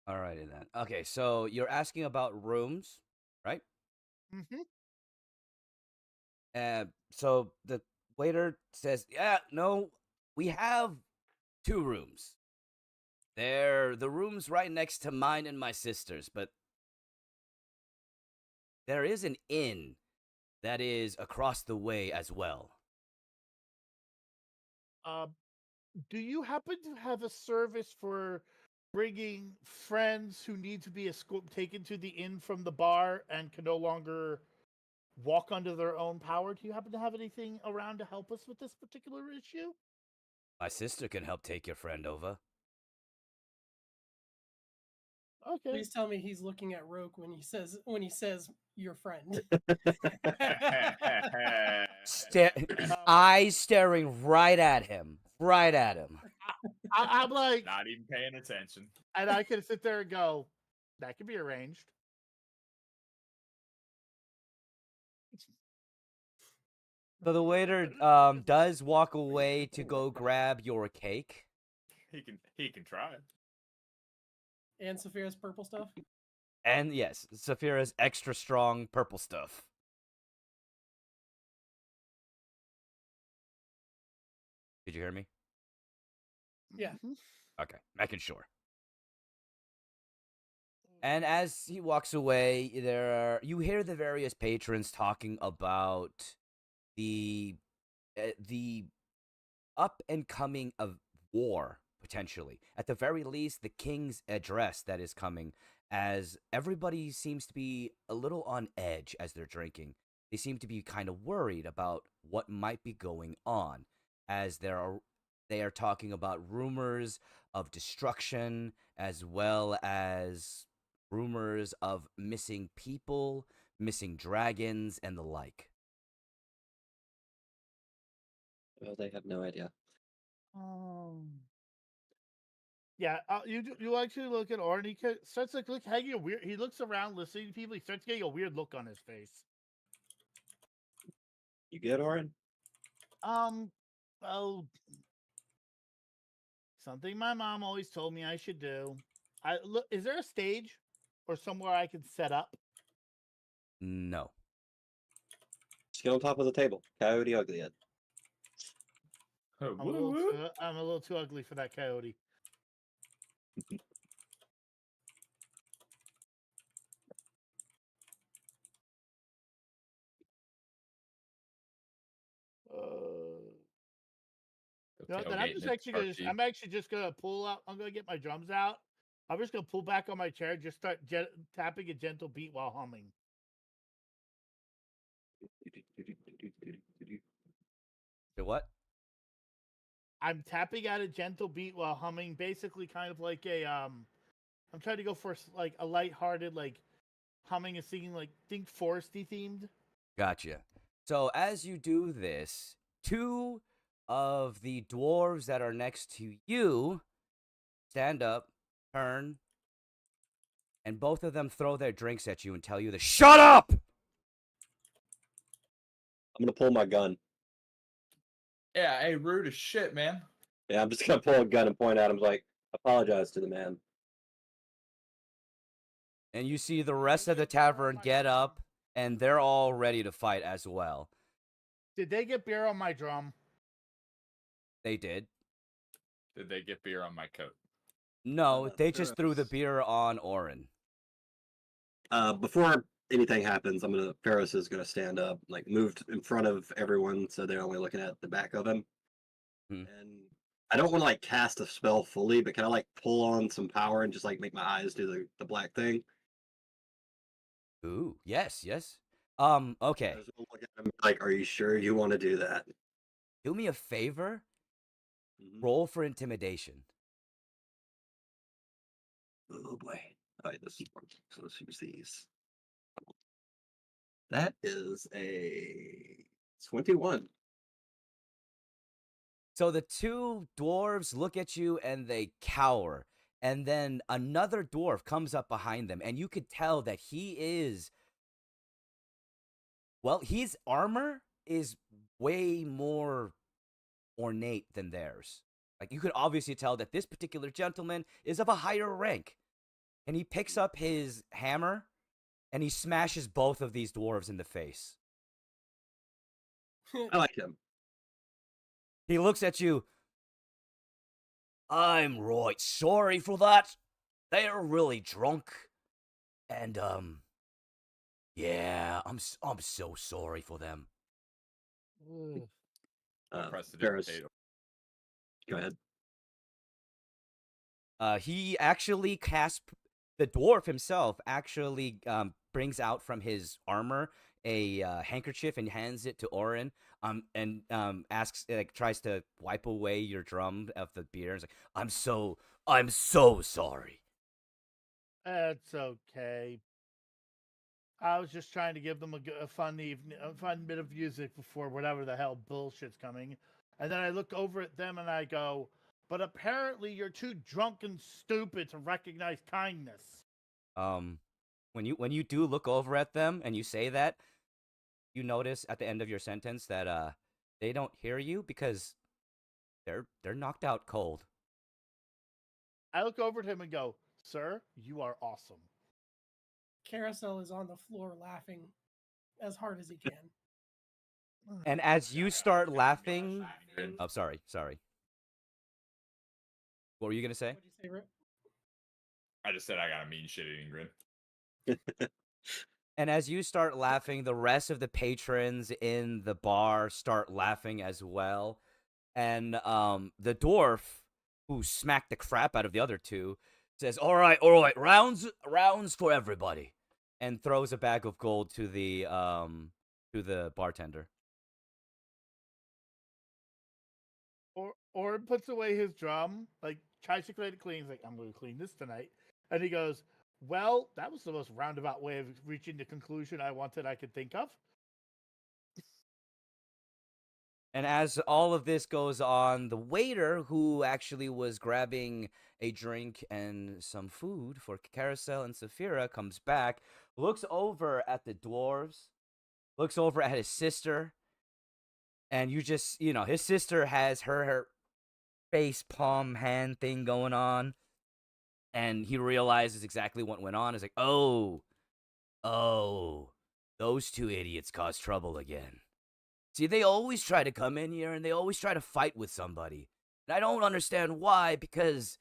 G: Alrighty then. Okay, so you're asking about rooms, right?
F: Mm-hmm.
G: So the waiter says, yeah, no, we have 2 rooms. They're the rooms right next to mine and my sister's, but there is an inn that is across the way as well.
F: Do you happen to have a service for bringing friends who need to be taken to the inn from the bar and can no longer walk under their own power? Do you happen to have anything around to help us with this particular issue?
G: My sister can help take your friend over.
F: Okay.
D: Please tell me he's looking at Roke when he says your friend.
G: Eyes staring right at him. Right at him.
F: I'm like,
E: Not even paying attention.
F: and I can sit there and go, that could be arranged.
G: So the waiter does walk away to go grab your cake.
E: He can try.
D: And Saphira's purple stuff.
G: And yes, Saphira's extra strong purple stuff. Did you hear me?
D: Yeah.
G: Okay, making sure. And as he walks away, you hear the various patrons talking about the up and coming of war potentially. At the very least, the king's address that is coming, as everybody seems to be a little on edge as they're drinking. They seem to be kind of worried about what might be going on, as they are talking about rumors of destruction as well as rumors of missing people, missing dragons, and the like.
C: Well, they have no idea.
F: Yeah, you actually look at Orin. He starts like having a weird. He looks around, listening to people. He starts getting a weird look on his face.
C: You good, Orin?
F: Oh, something my mom always told me I should do. Look. Is there a stage or somewhere I can set up?
G: No.
C: Just get on top of the table. Coyote ugly head.
F: I'm a little too ugly for that coyote. Then I'm actually just gonna pull out. I'm gonna get my drums out. I'm just gonna pull back on my chair, just start tapping a gentle beat while humming.
G: The what?
F: I'm tapping at a gentle beat while humming, basically kind of like a I'm trying to go for like a lighthearted like humming and singing, like think foresty themed.
G: Gotcha. So as you do this, two of the dwarves that are next to you stand up, turn, and both of them throw their drinks at you and tell you to shut up!
C: I'm gonna pull my gun.
E: Yeah, hey, rude as shit, man.
C: Yeah, I'm just gonna pull a gun and point at him like, apologize to the man.
G: And you see the rest of the tavern get up, and they're all ready to fight as well.
F: Did they get beer on my drum?
G: They did.
E: Did they get beer on my coat?
G: No, they just threw the beer on Orin.
C: Before anything happens, Ferris is gonna stand up, like moved in front of everyone, so they're only looking at the back of him. And I don't want to like cast a spell fully, but can I like pull on some power and just like make my eyes do the black thing?
G: Ooh, yes. Okay.
C: I just look at him like, are you sure you want to do that?
G: Do me a favor. Roll for intimidation.
C: Oh boy. Alright, so let's use these. That is a 21.
G: So the two dwarves look at you and they cower. And then another dwarf comes up behind them, and you could tell that his armor is way more ornate than theirs. Like, you could obviously tell that this particular gentleman is of a higher rank. And he picks up his hammer, and he smashes both of these dwarves in the face.
C: I like him.
G: He looks at you. I'm right sorry for that. They are really drunk. And, yeah, I'm so sorry for them.
C: Ferris. Go ahead.
G: He actually casts the dwarf himself actually brings out from his armor a handkerchief and hands it to Orin. And asks, like, tries to wipe away your drum of the beer. It's like, I'm so sorry.
F: It's okay. I was just trying to give them a fun evening, a fun bit of music before whatever the hell bullshit's coming. And then I look over at them and I go, but apparently you're too drunk and stupid to recognize kindness.
G: When you do look over at them and you say that, you notice at the end of your sentence that they don't hear you because they're knocked out cold.
F: I look over at him and go, sir, you are awesome.
D: Carousel is on the floor laughing as hard as he can.
G: And as you start laughing, oh, sorry. What were you gonna say?
D: What'd you say, Rip?
E: I just said I got a mean shit-eating grin.
G: And as you start laughing, the rest of the patrons in the bar start laughing as well. And the dwarf, who smacked the crap out of the other two, says, all right, rounds for everybody," and throws a bag of gold to the bartender.
F: Or puts away his drum, like tries to clean it clean. He's like, I'm going to clean this tonight. And he goes, well, that was the most roundabout way of reaching the conclusion I could think of.
G: And as all of this goes on, the waiter, who actually was grabbing a drink and some food for Carousel and Saphira, comes back, looks over at the dwarves, looks over at his sister, and his sister has her face palm hand thing going on, and he realizes exactly what went on. He's like, oh, those two idiots caused trouble again. See, they always try to come in here and they always try to fight with somebody. And I don't understand why, because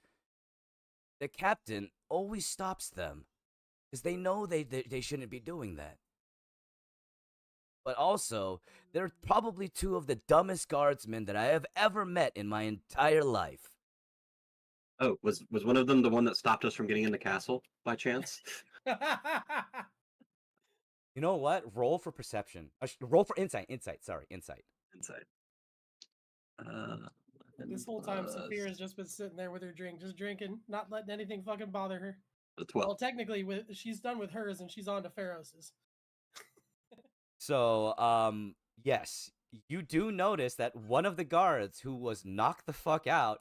G: the captain always stops them. Because they know they shouldn't be doing that. But also, they're probably two of the dumbest guardsmen that I have ever met in my entire life.
C: Oh, was one of them the one that stopped us from getting in the castle by chance?
G: You know what? Roll for perception. Roll for insight. Insight.
C: Insight.
D: This whole time, Saphira has just been sitting there with her drink, just drinking, not letting anything fucking bother her.
C: A 12.
D: Well, technically, she's done with hers and she's on to Pharos's.
G: So, yes, you do notice that one of the guards who was knocked the fuck out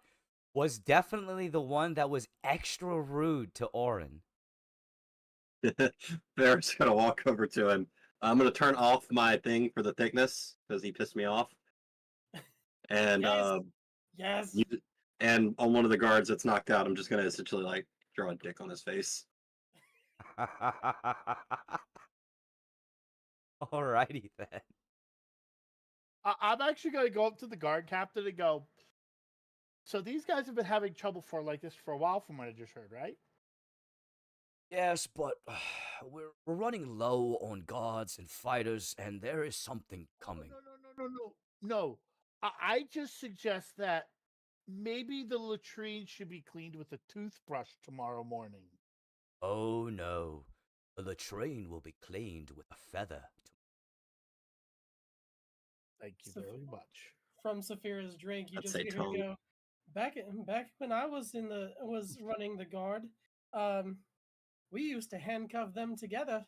G: was definitely the one that was extra rude to Orin.
C: Barrett's gonna walk over to him. I'm gonna turn off my thing for the thickness because he pissed me off. And
D: Yes.
C: And on one of the guards that's knocked out, I'm just gonna essentially like draw a dick on his face.
G: Alrighty then.
F: I'm actually going to go up to the guard captain and go, so these guys have been having trouble like this for a while from what I just heard, right?
G: Yes, but we're running low on guards and fighters, and there is something coming.
F: No. I just suggest that maybe the latrine should be cleaned with a toothbrush tomorrow morning.
G: Oh no, the latrine will be cleaned with a feather.
F: Thank you very much.
D: From Saphira's drink, you
C: I'd
D: just
C: say
D: hear her
C: tongue.
D: go, back when I was running the guard, we used to handcuff them together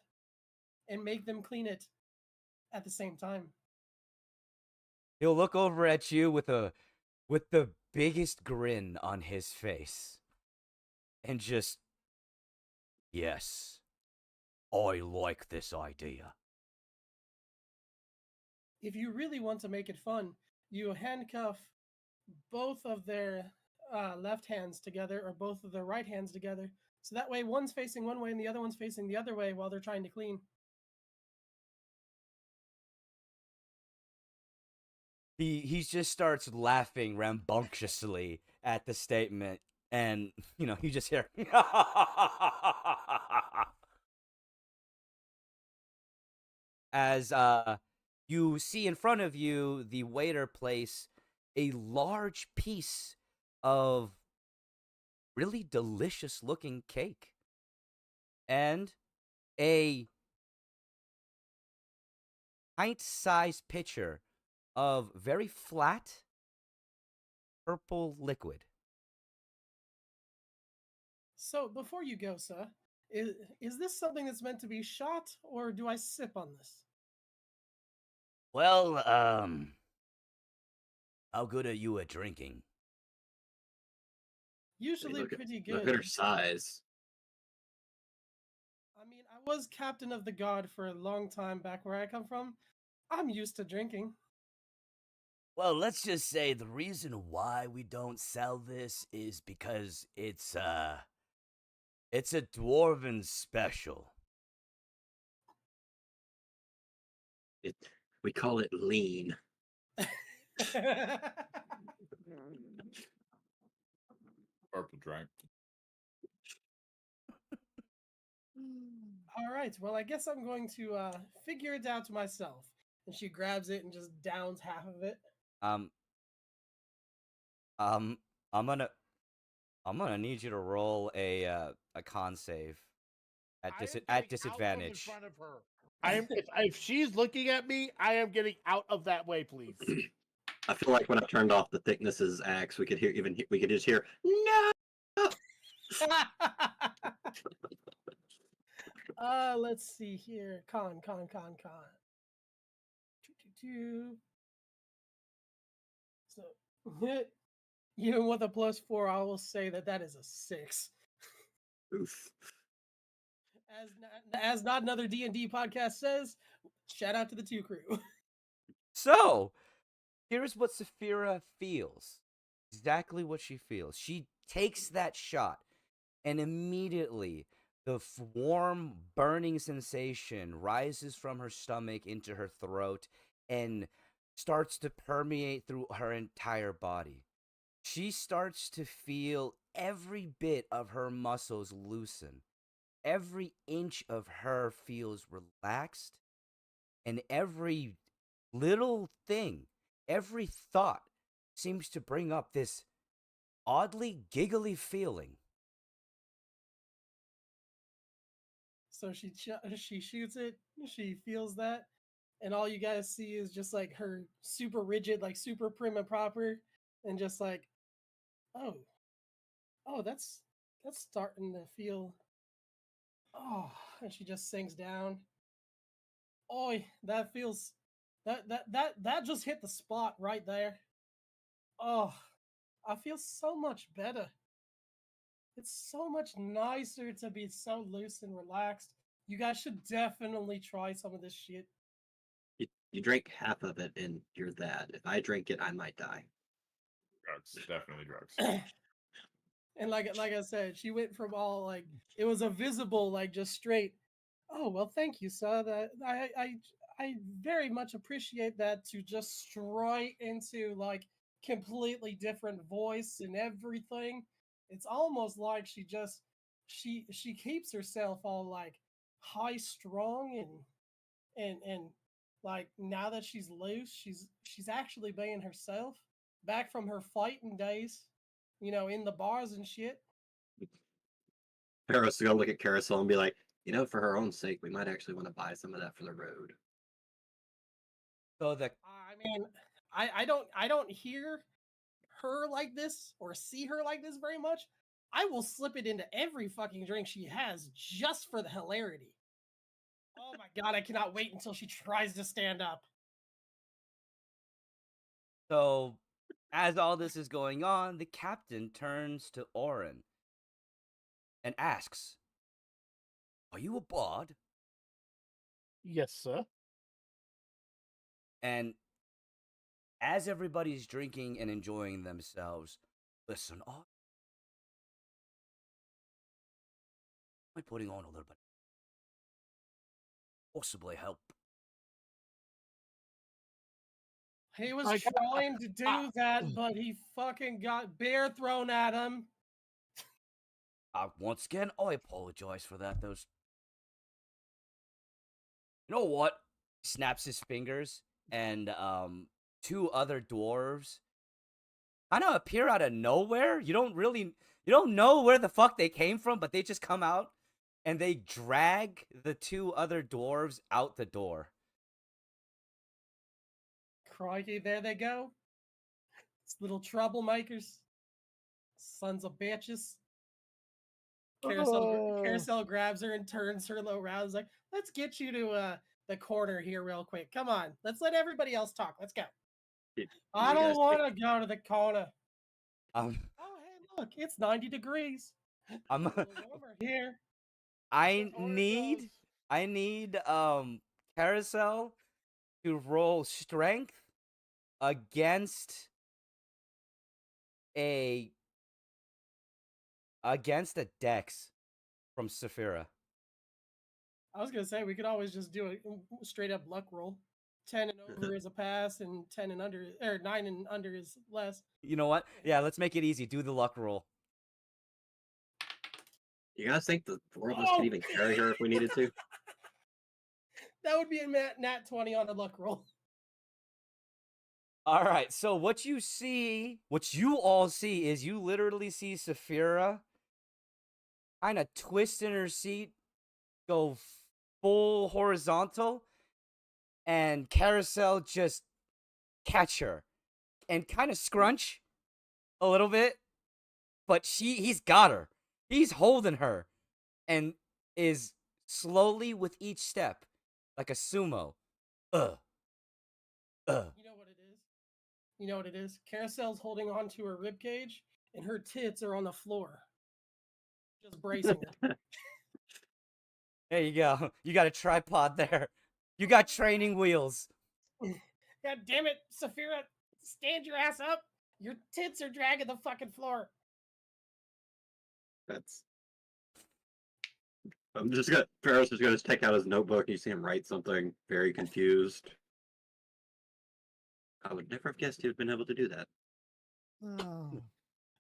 D: and make them clean it at the same time.
G: He'll look over at you with the biggest grin on his face, and just, yes, I like this idea.
D: If you really want to make it fun, you handcuff both of their left hands together or both of their right hands together. So that way one's facing one way and the other one's facing the other way while they're trying to clean.
G: He just starts laughing rambunctiously at the statement, and you just hear as you see in front of you the waiter place a large piece of really delicious looking cake. and a pint-sized pitcher of very flat purple liquid.
D: So before you go, sir, is this something that's meant to be shot, or do I sip on this?
G: Well, how good are you at drinking?
D: Usually
C: Look at
D: pretty
C: look
D: good.
C: at her size.
D: I mean, I was captain of the guard for a long time back where I come from. I'm used to drinking.
G: Well, let's just say the reason why we don't sell this is because it's a dwarven special.
C: We call it lean.
E: Purple drink.
D: All right, well, I guess I'm going to figure it out myself. And she grabs it and just downs half of it.
G: Um, I'm gonna need you to roll a con save at
F: I am getting
G: at
F: out from in
G: disadvantage.
F: front of her. If she's looking at me, I am getting out of that way, please.
C: I feel like when I turned off the thicknesses axe, we could just hear no.
D: Let's see here. Con. So, even with a +4, I will say that is a 6.
C: Oof.
D: As not another D&D podcast says, shout out to the 2 crew.
G: So, here's what Saphira feels. Exactly what she feels. She takes that shot, and immediately the warm, burning sensation rises from her stomach into her throat and starts to permeate through her entire body. She starts to feel every bit of her muscles loosen. Every inch of her feels relaxed, and every little thing, every thought seems to bring up this oddly giggly feeling.
D: So she shoots it. She feels that, and all you guys see is just like her super rigid, like super prim and proper, and just like, oh, that's starting to feel. Oh, and she just sinks down. Oh, that feels that just hit the spot right there. Oh, I feel so much better. It's so much nicer to be so loose and relaxed. You guys should definitely try some of this shit.
C: You drink half of it and you're that. If I drink it, I might die.
E: Drugs. Definitely drugs.
D: And like I said, she went from all like it was a visible like just straight. Oh well, thank you, sir. That I very much appreciate that. To just straight into like completely different voice and everything. It's almost like she keeps herself all like high strung and like now that she's loose, she's actually being herself back from her fighting days, in the bars and shit.
C: Paris is gonna look at Carousel and be like, for her own sake, we might actually want to buy some of that for the road.
G: So the
D: I mean, I don't hear her like this or see her like this very much. I will slip it into every fucking drink she has just for the hilarity. Oh my god, I cannot wait until she tries to stand up.
G: So, as all this is going on, the captain turns to Orin and asks, "Are you a bard?"
F: Yes, sir.
G: And as everybody's drinking and enjoying themselves, listen, am I putting on a little bit? Possibly help.
D: He was
F: I-
D: trying to do that, but he fucking got beer thrown at him.
G: Once again, I apologize for that. You know what? Snaps his fingers, and two other dwarves kind of appear out of nowhere. You don't know where the fuck they came from, but they just come out and they drag the two other dwarves out the door.
D: Crikey, there they go. It's little troublemakers. Sons of bitches. Carousel grabs her and turns her low around. Like, let's get you to the corner here real quick. Come on. Let's let everybody else talk. Let's go. I don't want to go to the corner. Oh, hey, look. It's 90 degrees.
G: I'm
D: It's a little warmer here.
G: I
F: That's how it
G: need
F: goes.
G: I need Carousel to roll strength against a dex from Saphira.
D: I was gonna say we could always just do a straight up luck roll. 10 and over is a pass, and 10 and under, or 9 and under is less.
G: You know what? Yeah, let's make it easy. Do the luck roll.
C: You guys think the four of us could even carry her if we needed to?
D: That would be a nat 20 on a luck roll.
G: All right. So what you all see is you literally see Saphira kind of twist in her seat, go full horizontal, and Carousel just catch her and kind of scrunch a little bit, but he's got her. He's holding her and is slowly with each step like a sumo.
D: You know what it is? You know what it is? Carousel's holding on to her rib cage, and her tits are on the floor, just bracing her.
G: There you go. You got a tripod there. You got training wheels.
D: God damn it, Saphira, stand your ass up. Your tits are dragging the fucking floor.
C: That's. Ferris is gonna take out his notebook and you see him write something, very confused. I would never have guessed he'd been able to do that.
F: Oh.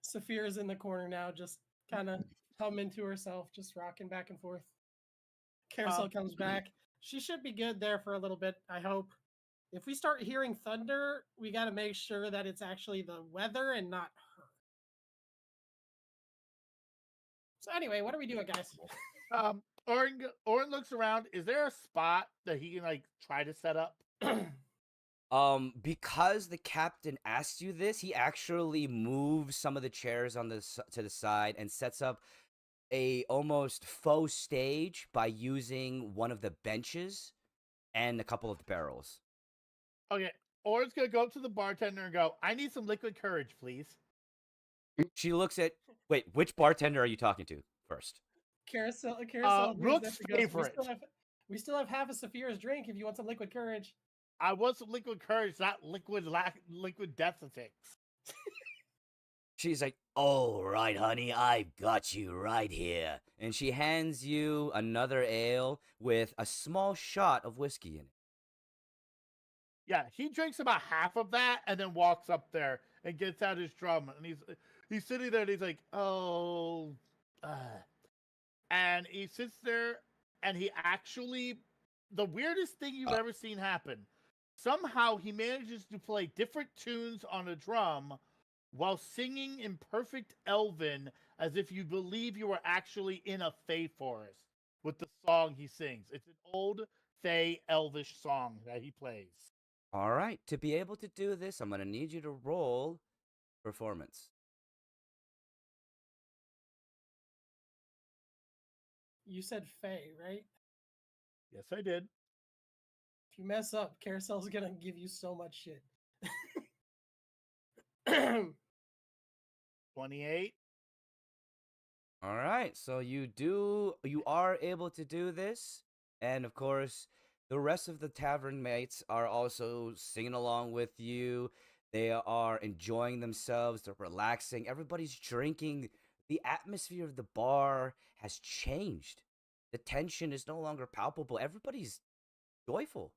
D: Saphira's in the corner now, just kind of humming to herself, just rocking back and forth. Carousel comes back. She should be good there for a little bit, I hope. If we start hearing thunder, we got to make sure that it's actually the weather and not her. So anyway, what are we doing, guys?
F: Orin looks around. Is there a spot that he can like try to set up?
G: Because the captain asked you this, he actually moves some of the chairs on to the side and sets up a almost faux stage by using one of the benches and a couple of the barrels.
F: Okay, Orin's gonna go up to the bartender and go, "I need some liquid courage, please."
G: She looks at. Wait, which bartender are you talking to first?
D: Carousel.
F: Rook's favorite.
D: We still have half a Saphira's drink if you want some liquid courage.
F: I want some liquid courage, not liquid death effects.
G: She's like, "Oh, right, honey, I've got you right here." And she hands you another ale with a small shot of whiskey in it.
F: Yeah, he drinks about half of that and then walks up there and gets out his drum. And he's sitting there and he's like, "Oh," and he sits there and he actually, the weirdest thing you've ever seen happen. Somehow he manages to play different tunes on a drum while singing in perfect Elven, as if you believe you were actually in a Fey forest with the song he sings. It's an old Fey Elvish song that he plays.
G: All right, to be able to do this, I'm going to need you to roll performance.
D: You said Faye, right?
F: Yes, I did.
D: If you mess up, Carousel's gonna give you so much shit.
F: 28.
G: All right, so you are able to do this, and of course, the rest of the tavern mates are also singing along with you. They are enjoying themselves. They're relaxing. Everybody's drinking. The atmosphere of the bar has changed. The tension is no longer palpable. Everybody's joyful.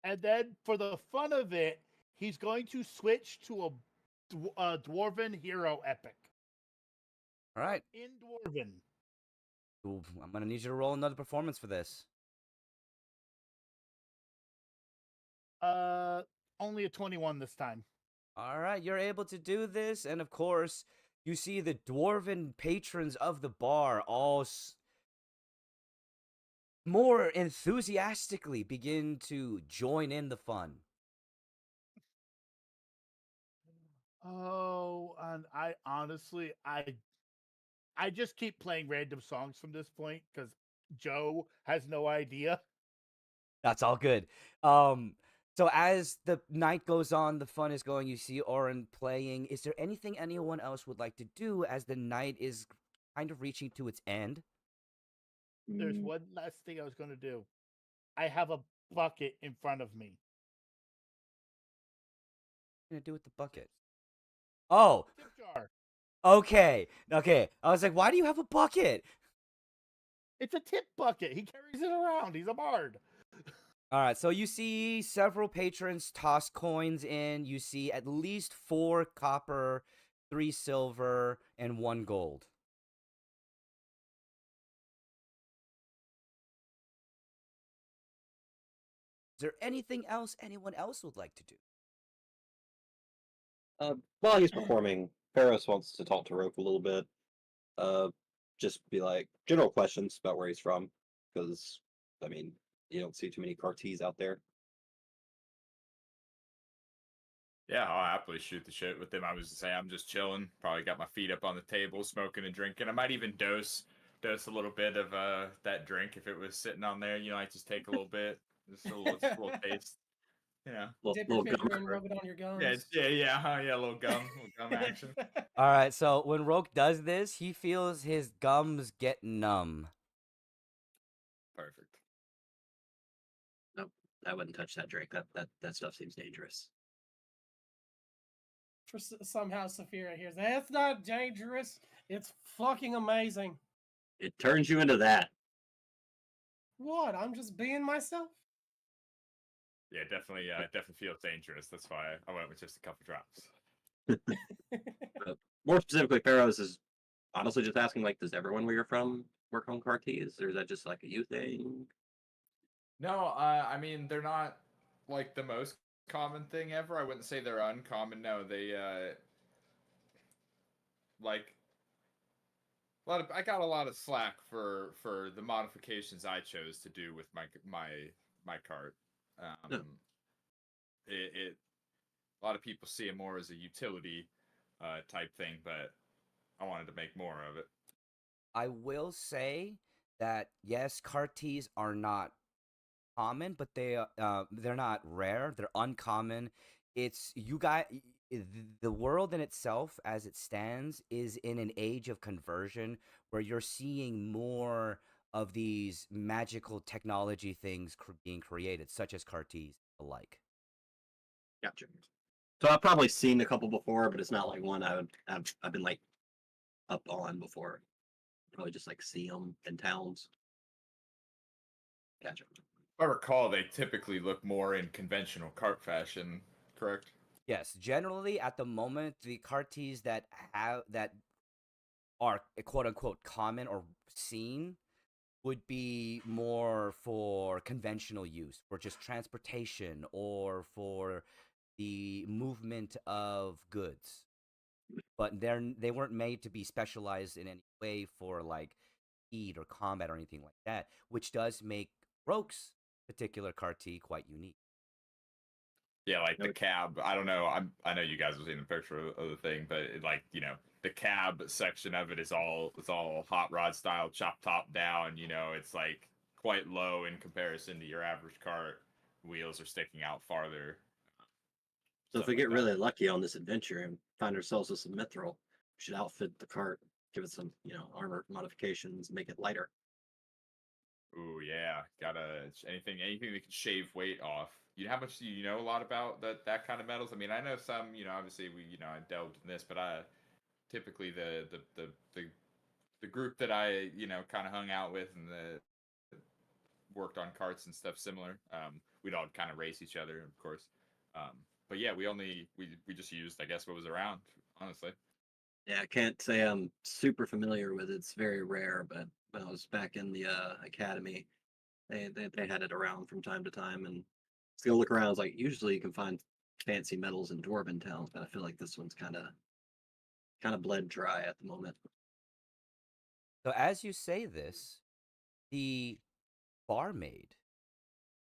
F: And then, for the fun of it, he's going to switch to a Dwarven hero epic.
G: All right.
F: In Dwarven.
G: Ooh, I'm going to need you to roll another performance for this.
F: Only a 21 this time.
G: All right, you're able to do this, and of course, you see the dwarven patrons of the bar all more enthusiastically begin to join in the fun.
F: Oh, and I honestly, I just keep playing random songs from this point because Joe has no idea.
G: That's all good. So as the night goes on, the fun is going. You see Oren playing. Is there anything anyone else would like to do as the night is kind of reaching to its end?
F: There's one last thing I was going to do. I have a bucket in front of me.
G: What are you gonna do with the bucket? Oh,
F: Tip jar.
G: okay. I was like, why do you have a bucket?
F: It's a tip bucket. He carries it around. He's a bard.
G: All right, so you see several patrons toss coins in. You see at least 4 copper, 3 silver, and 1 gold. Is there anything else anyone else would like to do?
C: While he's performing, Ferris wants to talk to Roke a little bit. Just be like general questions about where he's from, because I mean, you don't see too many Cartees out there.
E: Yeah, I'll happily shoot the shit with them. I was to say I'm just chilling. Probably got my feet up on the table, smoking and drinking. I might even dose a little bit of that drink if it was sitting on there. You know, I just take a little bit, just a little taste. You know,
D: Dip your
C: Little
D: finger and
C: gum.
D: rub it on your gums.
E: yeah, a little gum action.
G: All right, so when Roke does this, he feels his gums get numb.
E: Perfect.
C: Nope, I wouldn't touch that drink. That stuff seems dangerous.
D: Somehow Saphira hears that. It's not dangerous. It's fucking amazing.
C: It turns you into that.
D: What? I'm just being myself.
E: Yeah, definitely. Definitely feels dangerous. That's why I went with just a couple drops.
C: More specifically, Pharaohs is honestly just asking, like, does everyone where you're from work on Cartees, or is that just like a you thing?
E: No, I mean they're not like the most common thing ever. I wouldn't say they're uncommon. No, they like I got a lot of slack for the modifications I chose to do with my cart.
C: No.
E: It a lot of people see it more as a utility type thing, but I wanted to make more of it.
G: I will say that yes, Cartees are not common, but they're not rare. They're uncommon. It's you guys. The world in itself, as it stands, is in an age of conversion where you're seeing more of these magical technology things being created, such as Cartees alike.
C: Gotcha. So I've probably seen a couple before, but it's not like one I've been like up on before. Probably just like see them in towns. Gotcha.
E: If I recall, they typically look more in conventional cart fashion, correct?
G: Yes, generally at the moment, the Cartees that are quote unquote common or seen would be more for conventional use, for just transportation or for the movement of goods. But they weren't made to be specialized in any way for like speed or combat or anything like that, which does make Roke's particular Cartee quite unique.
E: Yeah, like the cab. I don't know. I know you guys have seen the picture of the thing, but like the cab section of it is all hot rod style, chop top down. It's like quite low in comparison to your average cart. Wheels are sticking out farther.
C: So if we get really lucky on this adventure and find ourselves with some mithril, we should outfit the cart, give it some, armor modifications, make it lighter.
E: Ooh, yeah, gotta anything that can shave weight off. How much do you know a lot about that kind of metals? I mean, I know some. Obviously I delved in this, but I typically the group that I kind of hung out with and the worked on carts and stuff similar. We'd all kind of race each other, of course. But yeah, we just used, I guess, what was around, honestly.
C: Yeah, I can't say I'm super familiar with it. It's very rare, but when I was back in the academy, they had it around from time to time, and it's gonna look around. It's like usually you can find fancy metals in dwarven towns, but I feel like this one's kind of kind of bled dry at the moment.
G: So as you say this, the barmaid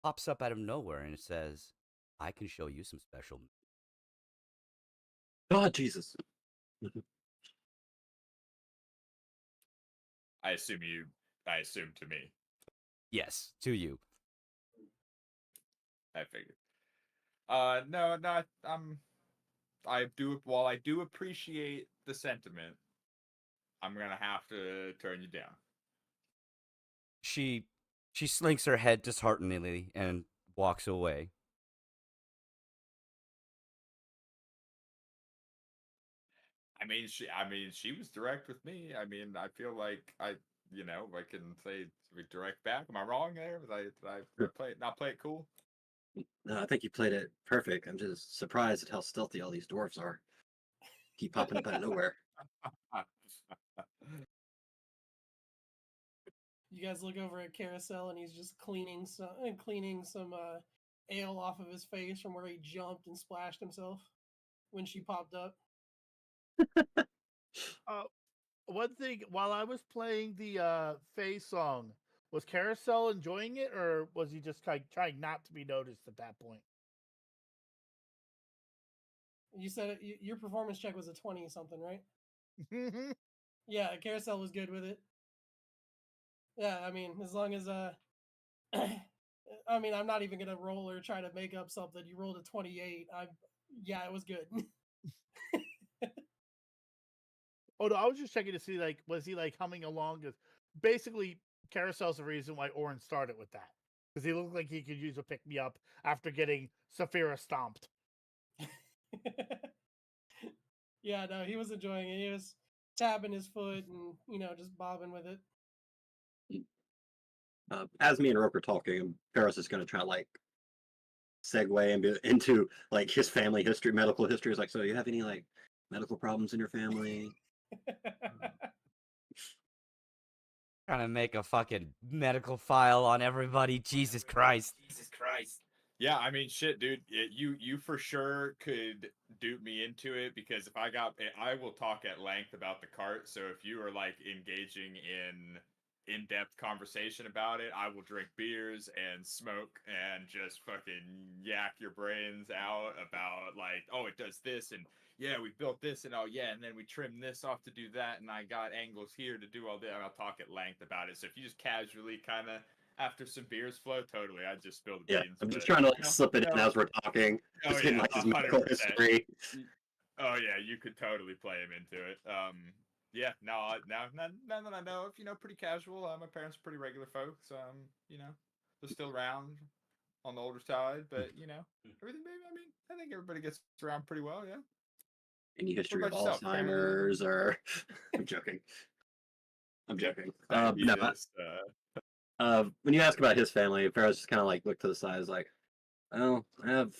G: pops up out of nowhere and says, "I can show you some special."
C: God, Jesus.
E: I assume to me.
G: Yes, to you.
E: I figured. No, while I do appreciate the sentiment, I'm gonna have to turn you down.
G: She slinks her head dishearteningly and walks away.
E: I mean, she was direct with me. I mean, I feel like I can say be direct back. Am I wrong there? Did I play it cool?
C: No, I think you played it perfect. I'm just surprised at how stealthy all these dwarves are. Keep popping up out of nowhere.
D: You guys look over at Carousel, and he's just cleaning some ale off of his face from where he jumped and splashed himself when she popped up.
F: One thing, while I was playing the Faye song, was Carousel enjoying it, or was he just trying not to be noticed at that point?
D: You said your performance check was a 20 something, right? Yeah, Carousel was good with it. Yeah, I mean, as long as I mean, I'm not even gonna roll or try to make up something. You rolled a 28. Yeah, it was good.
F: Oh no, I was just checking to see, like, was he like humming along? Because basically, Carousel's the reason why Orin started with that, because he looked like he could use a pick me up after getting Saphira stomped.
D: Yeah, no, he was enjoying it. He was tapping his foot and just bobbing with it.
C: As me and Rope are talking, Paris is going to try to like segue into like his family history, medical history. Is like, so you have any like medical problems in your family?
G: Trying to make a fucking medical file on everybody. Jesus Christ.
E: Yeah, I mean, shit, dude. You for sure could dupe me into it, because if I will talk at length about the cart. So if you are like engaging in-depth conversation about it, I will drink beers and smoke and just fucking yak your brains out about like, oh, it does this, and yeah, we built this, and oh yeah, and then we trimmed this off to do that, and I got angles here to do all that. I'll talk at length about it. So if you just casually kind of, after some beers flow, totally, I just spill the
C: Yeah,
E: beans.
C: I'm just trying to like slip it in as we're talking.
E: Oh
C: Just getting
E: yeah,
C: like his medical
E: 100%.
C: history.
E: Oh yeah, you could totally play him into it. Yeah, now that I know of, pretty casual. My parents are pretty regular folks. They're still around on the older side, but everything. Maybe I mean, I think everybody gets around pretty well. Yeah.
C: Any history of
E: about yourself?
C: Alzheimer's or? I'm joking. I'm joking.
E: He
C: No,
E: just,
C: when you ask about his family, Ferris just kind of like looked to the side, is like, "Oh, I have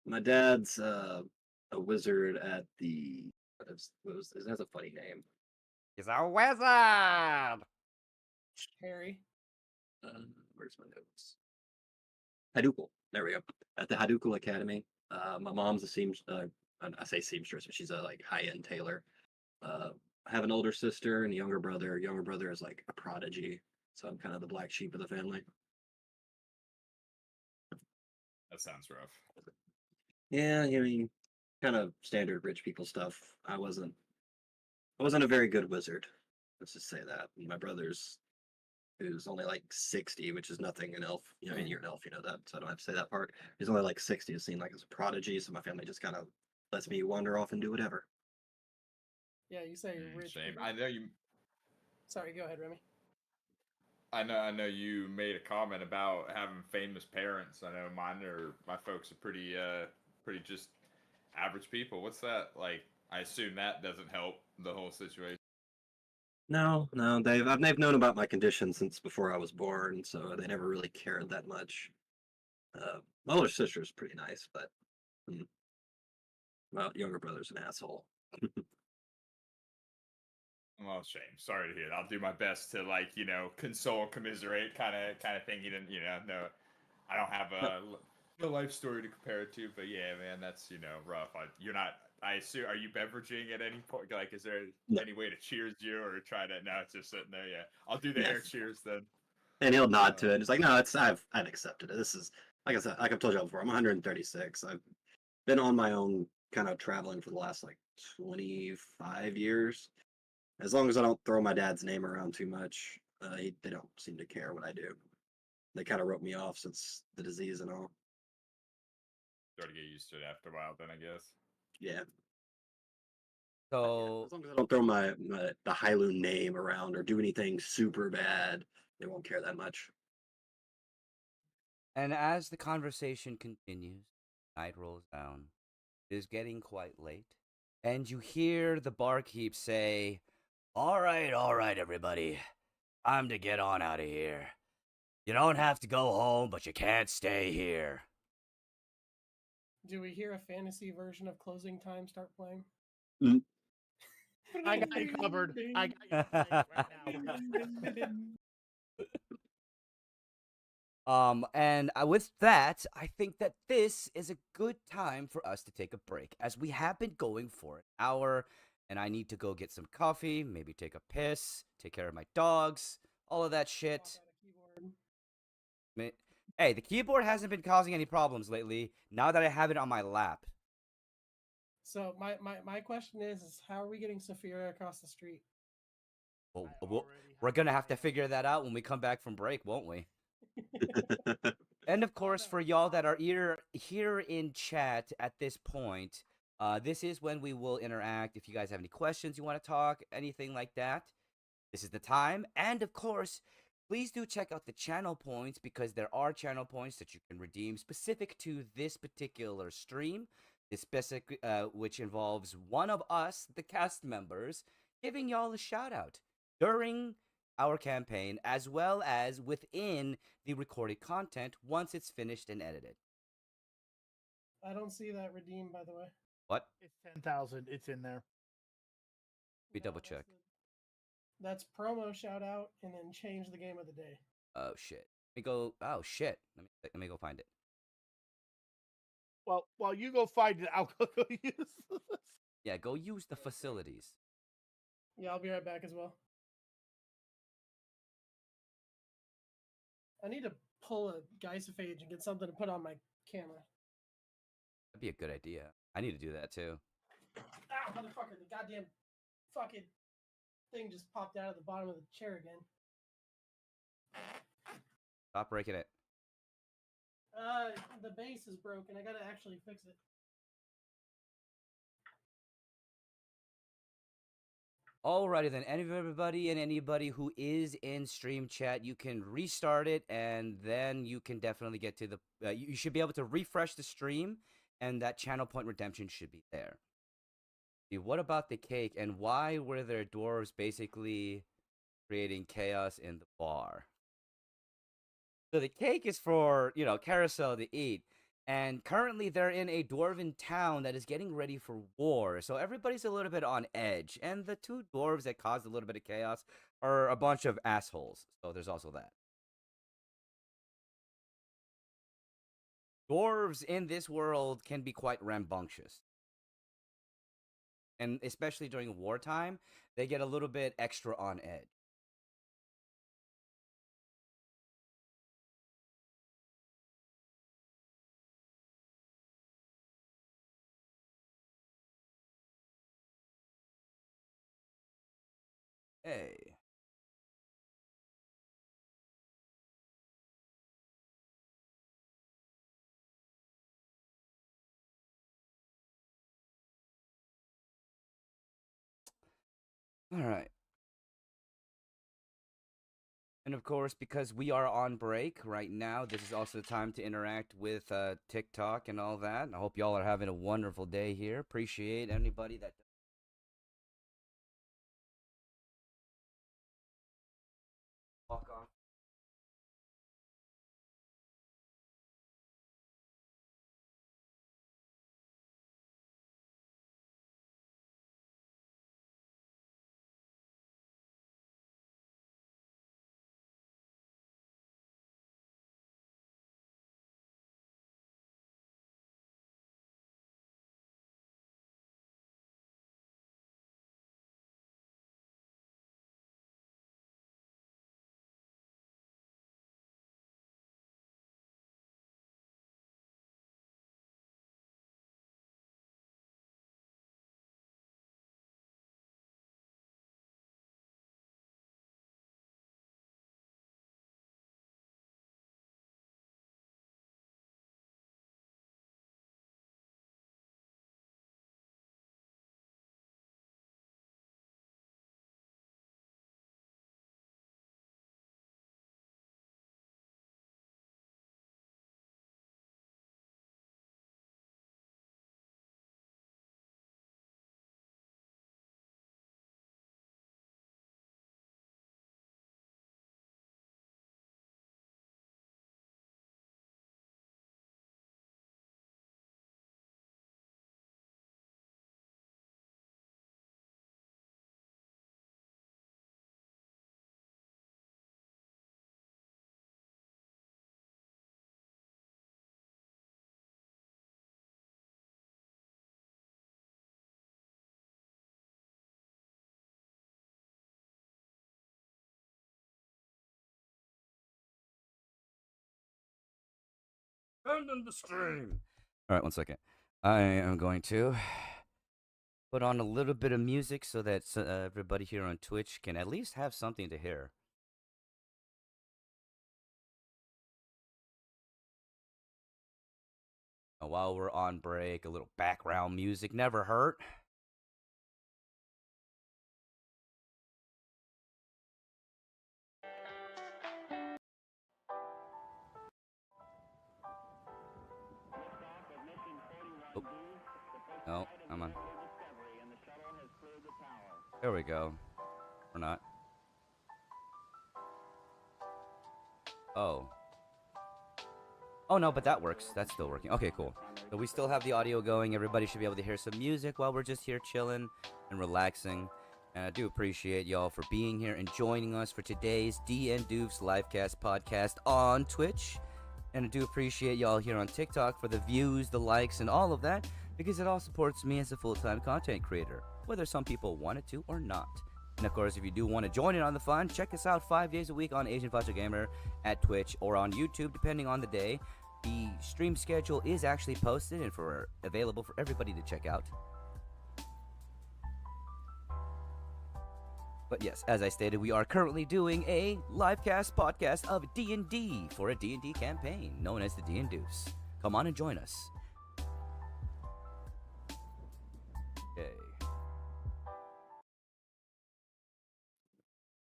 C: my dad's a wizard at the that's a funny name.
G: He's a wizard!
D: Harry.
C: Where's my notes? Hadoukel. There we go. At the Hadoukel Academy. My mom's a I say seamstress, but she's a like high-end tailor. I have an older sister and a younger brother. Younger brother is like a prodigy, so I'm kind of the black sheep of the family.
E: that sounds rough.
C: Yeah, I mean, kind of standard rich people stuff. I wasn't a very good wizard. Let's just say that. My brother's who's only like 60, which is nothing an elf. And you're an elf, you know that, so I don't have to say that part. He's only like 60, is seen like as a prodigy, so my family just kind of lets me wander off and do whatever.
D: Yeah, you say you're rich.
E: Shame.
D: but-
E: I know you.
D: Sorry, go ahead, Remy.
E: I know you made a comment about having famous parents. I know my folks are pretty just average people. What's that like? I assume that doesn't help the whole situation.
C: No, they've known about my condition since before I was born, so they never really cared that much. My older sister's pretty nice, but my younger brother's an asshole.
E: Well, shame. Sorry to hear that. I'll do my best to console, commiserate, kind of thing. He didn't, no, I don't have a life story to compare it to, but yeah, man, that's rough. You're not I assume, are you beveraging at any point? Like, is there
C: No.
E: any way to cheers you or try to? No, it's just sitting there. Yeah, I'll do the air
C: Yes.
E: cheers then.
C: And he'll nod to it. It's like, no, I've accepted it. This is, like I said, like I've told you before, I'm 136. I've been on my own, kind of traveling for the last like 25 years. As long as I don't throw my dad's name around too much, they don't seem to care what I do. They kind of wrote me off since the disease and all.
E: Sort of get used to it after a while, then I guess.
C: Yeah.
G: So
C: As long as I don't throw the Hailu name around or do anything super bad, they won't care that much.
G: And as the conversation continues, night rolls down. It is getting quite late. And you hear the barkeep say, all right, everybody. Time to get on out of here. You don't have to go home, but you can't stay here.
D: Do we hear a fantasy version of Closing Time start playing?
C: Mm.
F: I got you covered. I got you playing right now.
G: And with that, I think that this is a good time for us to take a break, as we have been going for an hour, and I need to go get some coffee, maybe take a piss, take care of my dogs, all of that shit.
D: Swap out a keyboard.
G: Hey, the keyboard hasn't been causing any problems lately, now that I have it on my lap.
D: So my question is how are we getting Saphira across the street?
G: Well,
F: I
G: we're
F: already
G: gonna have
F: my
G: to figure that out when we come back from break, won't we? And of course, for y'all that are here in chat at this point, this is when we will interact. If you guys have any questions you want to talk, anything like that, this is the time. And of course, please do check out the channel points, because there are channel points that you can redeem specific to this particular stream, this specific, which involves one of us, the cast members, giving y'all a shout out during our campaign, as well as within the recorded content once it's finished and edited.
D: I don't see that redeem, by the way.
G: What?
F: It's 10,000. It's in there.
G: We
D: No,
G: double
D: that's
G: check.
D: That's promo shout out and then change the game of the day.
G: Oh shit. Let me go. Oh shit. Let me go find it.
F: Well, while you go find it, I'll go use this.
G: Yeah, go use the facilities.
D: Yeah, I'll be right back as well. I need to pull a Geisophage and get something to put on my camera.
G: That'd be a good idea. I need to do that too.
D: Ah, motherfucker, the goddamn fucking thing just popped out of the bottom of the chair again.
G: Stop breaking it.
D: The base is broken. I gotta actually fix it.
G: Alrighty then, everybody and anybody who is in stream chat, you can restart it, and then you can definitely get to the. You should be able to refresh the stream, and that channel point redemption should be there. What about the cake, and why were there dwarves basically creating chaos in the bar? So the cake is for, Carousel to eat. And currently they're in a dwarven town that is getting ready for war. So everybody's a little bit on edge. And the two dwarves that caused a little bit of chaos are a bunch of assholes. So there's also that. Dwarves in this world can be quite rambunctious. And especially during wartime, they get a little bit extra on edge. Hey. All right. And of course, because we are on break right now, this is also the time to interact with TikTok and all that. I hope y'all are having a wonderful day here. Appreciate anybody that walk on. abandon the stream. All right, 1 second. I am going to put on a little bit of music so that everybody here on Twitch can at least have something to hear. While we're on break, a little background music never hurt. Oh. No, come on. There we go. Or not. Oh. Oh, no, but that works. That's still working. Okay, cool. So we still have the audio going. Everybody should be able to hear some music while we're just here chilling and relaxing. And I do appreciate y'all for being here and joining us for today's D and Doof's Livecast podcast on Twitch. And I do appreciate y'all here on TikTok for the views, the likes, and all of that, because it all supports me as a full-time content creator, whether some people want it to or not. And of course, if you do want to join in on the fun, check us out 5 days a week on Asian Facho Gamer at Twitch or on YouTube, depending on the day. The stream schedule is actually posted and available for everybody to check out. But yes, as I stated, we are currently doing a livecast podcast of D&D for a D&D campaign known as the D&Doofs. Come on and join us. Okay.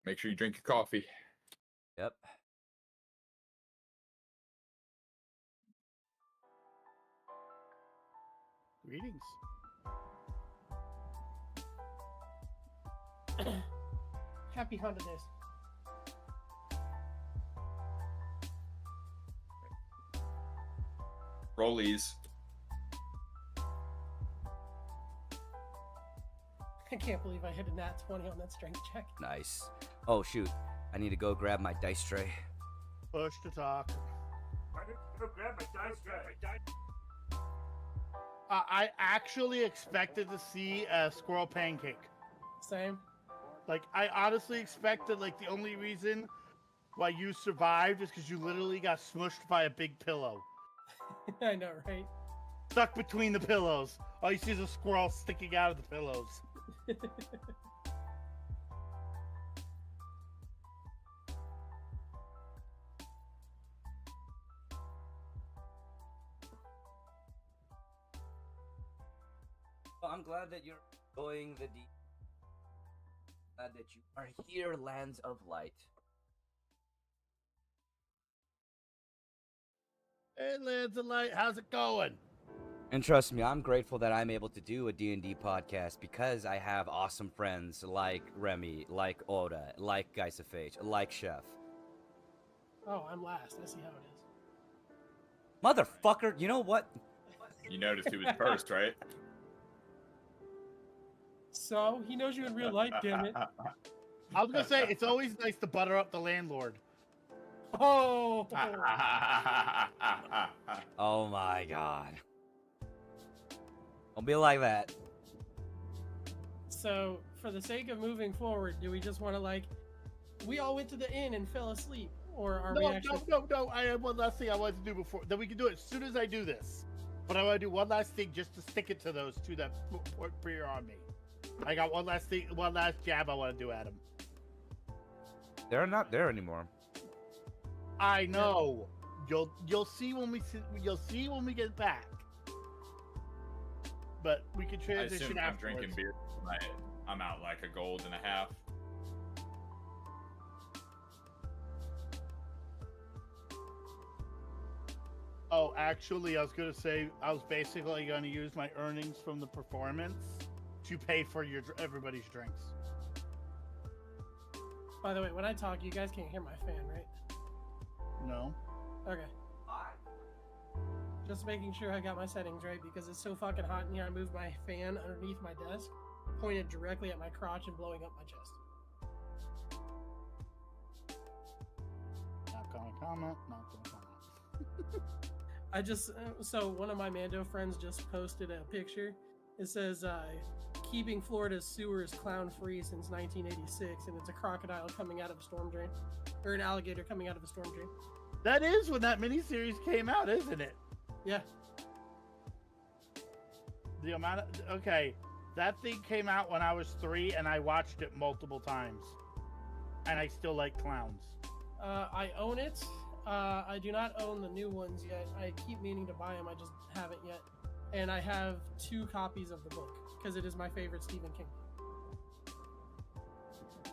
E: Make sure you drink your coffee.
G: Yep.
F: Greetings.
D: Happy holidays.
E: Rollies.
D: I can't believe I hit a nat 20 on that strength check.
G: Nice. Oh, shoot. I need to go grab my dice tray.
F: Push to talk.
B: I need to go grab my dice tray.
F: I actually expected to see a squirrel pancake.
D: Same.
F: Like, I honestly expected, like, the only reason why you survived is because you literally got smushed by a big pillow.
D: I know, right?
F: Stuck between the pillows. All you see is a squirrel sticking out of the pillows.
G: Well, I'm glad that you're enjoying the glad that you are here, Lands of Light.
F: Hey, Lands of Light, how's it going?
G: And trust me, I'm grateful that I'm able to do a D&D podcast because I have awesome friends like Remy, like Oda, like Geisafage, like Chef.
D: Oh, I'm last. I see how it is.
G: Motherfucker, you know what?
E: You noticed who was first, right?
D: So, he knows you in real life, damn it.
F: I was gonna say, it's always nice to butter up the landlord.
D: Oh!
G: Oh my god. Don't be like that.
D: So, for the sake of moving forward, do we just want to, like, we all went to the inn and fell asleep? Or are we actually...
F: No. I have one last thing I wanted to do before. Then we can do it as soon as I do this. But I want to do one last thing just to stick it to those two that put prayer on me. I got one last thing, one last jab I want to do at him.
G: They're not there anymore.
F: I know. You'll see when we get back. But we can
E: I
F: transition
E: assume I'm
F: afterwards.
E: drinking beer. I'm out like a gold and a half.
F: Oh, actually, I was gonna say I was basically gonna use my earnings from the performance to pay for everybody's drinks.
D: By the way, when I talk, you guys can't hear my fan, right?
F: No.
D: Okay. Just making sure I got my settings right because it's so fucking hot in here. I moved my fan underneath my desk, pointed directly at my crotch and blowing up my chest.
F: Not gonna comment. Not gonna comment.
D: I just, so one of my Mando friends just posted a picture. It says, keeping Florida's sewers clown-free since 1986, and it's a crocodile coming out of a storm drain. Or an alligator coming out of a storm drain.
F: That is when that miniseries came out, isn't it?
D: Yeah.
F: The amount of okay, that thing came out when I was 3, and I watched it multiple times, and I still like clowns.
D: I own it. I do not own the new ones yet. I keep meaning to buy them. I just haven't yet. And I have 2 copies of the book because it is my favorite Stephen King.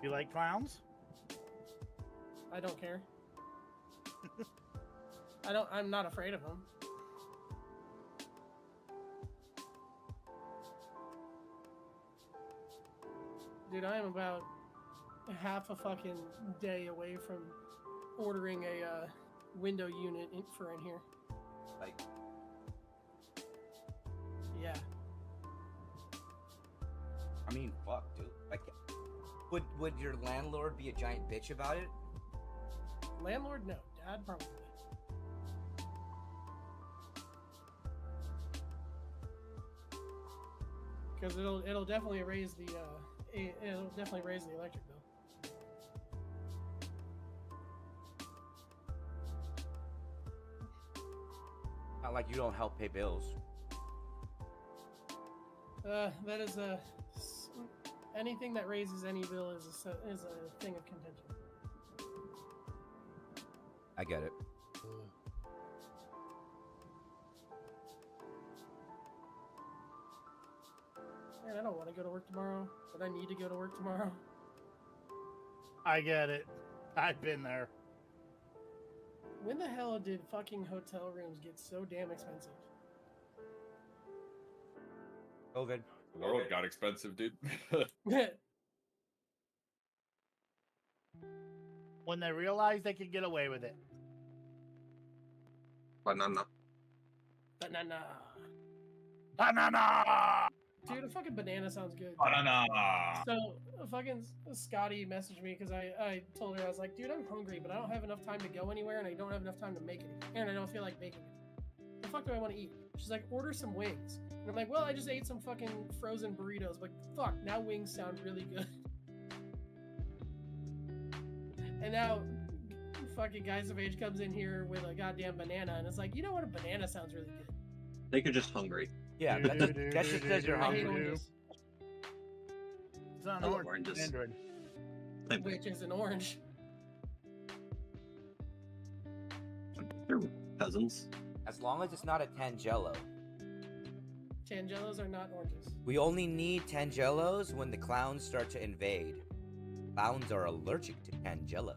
F: You like clowns?
D: I don't care. I'm not afraid of them. Dude, I am about half a fucking day away from ordering a window unit for in here.
G: Like,
D: Yeah.
G: I mean, fuck, dude. Like, would your landlord be a giant bitch about it?
D: Landlord, no. Dad, probably. Because it'll definitely raise the electric bill.
G: Not like you don't help pay bills.
D: That is anything that raises any bill is a thing of contention.
G: I get it.
D: Man, I don't want to go to work tomorrow, but I need to go to work tomorrow.
F: I get it. I've been there.
D: When the hell did fucking hotel rooms get so damn expensive?
G: COVID.
E: The world got expensive, dude.
F: When they realized they could get away with it.
C: Banana.
D: Banana.
F: Banana!
D: Dude, a fucking banana sounds good.
E: Banana.
D: So, fucking Scotty messaged me because I told her, I was like, dude, I'm hungry, but I don't have enough time to go anywhere, and I don't have enough time to make it, and I don't feel like making it. The fuck do I want to eat? She's like, order some wings. And I'm like, well, I just ate some fucking frozen burritos. But fuck, now wings sound really good. And now, fucking Guys of Age comes in here with a goddamn banana, and it's like, you know what? A banana sounds really good.
C: I think you're just hungry.
G: Yeah, that just says you're
D: I hate
G: hungry.
D: oranges,
F: It's on
C: I love
F: orange.
C: oranges.
F: Android.
C: Same thing.
D: which is an orange.
C: They're cousins.
G: As long as it's not a Tangelo.
D: Tangelos are not oranges.
G: We only need Tangelos when the clowns start to invade. Clowns are allergic to Tangelos.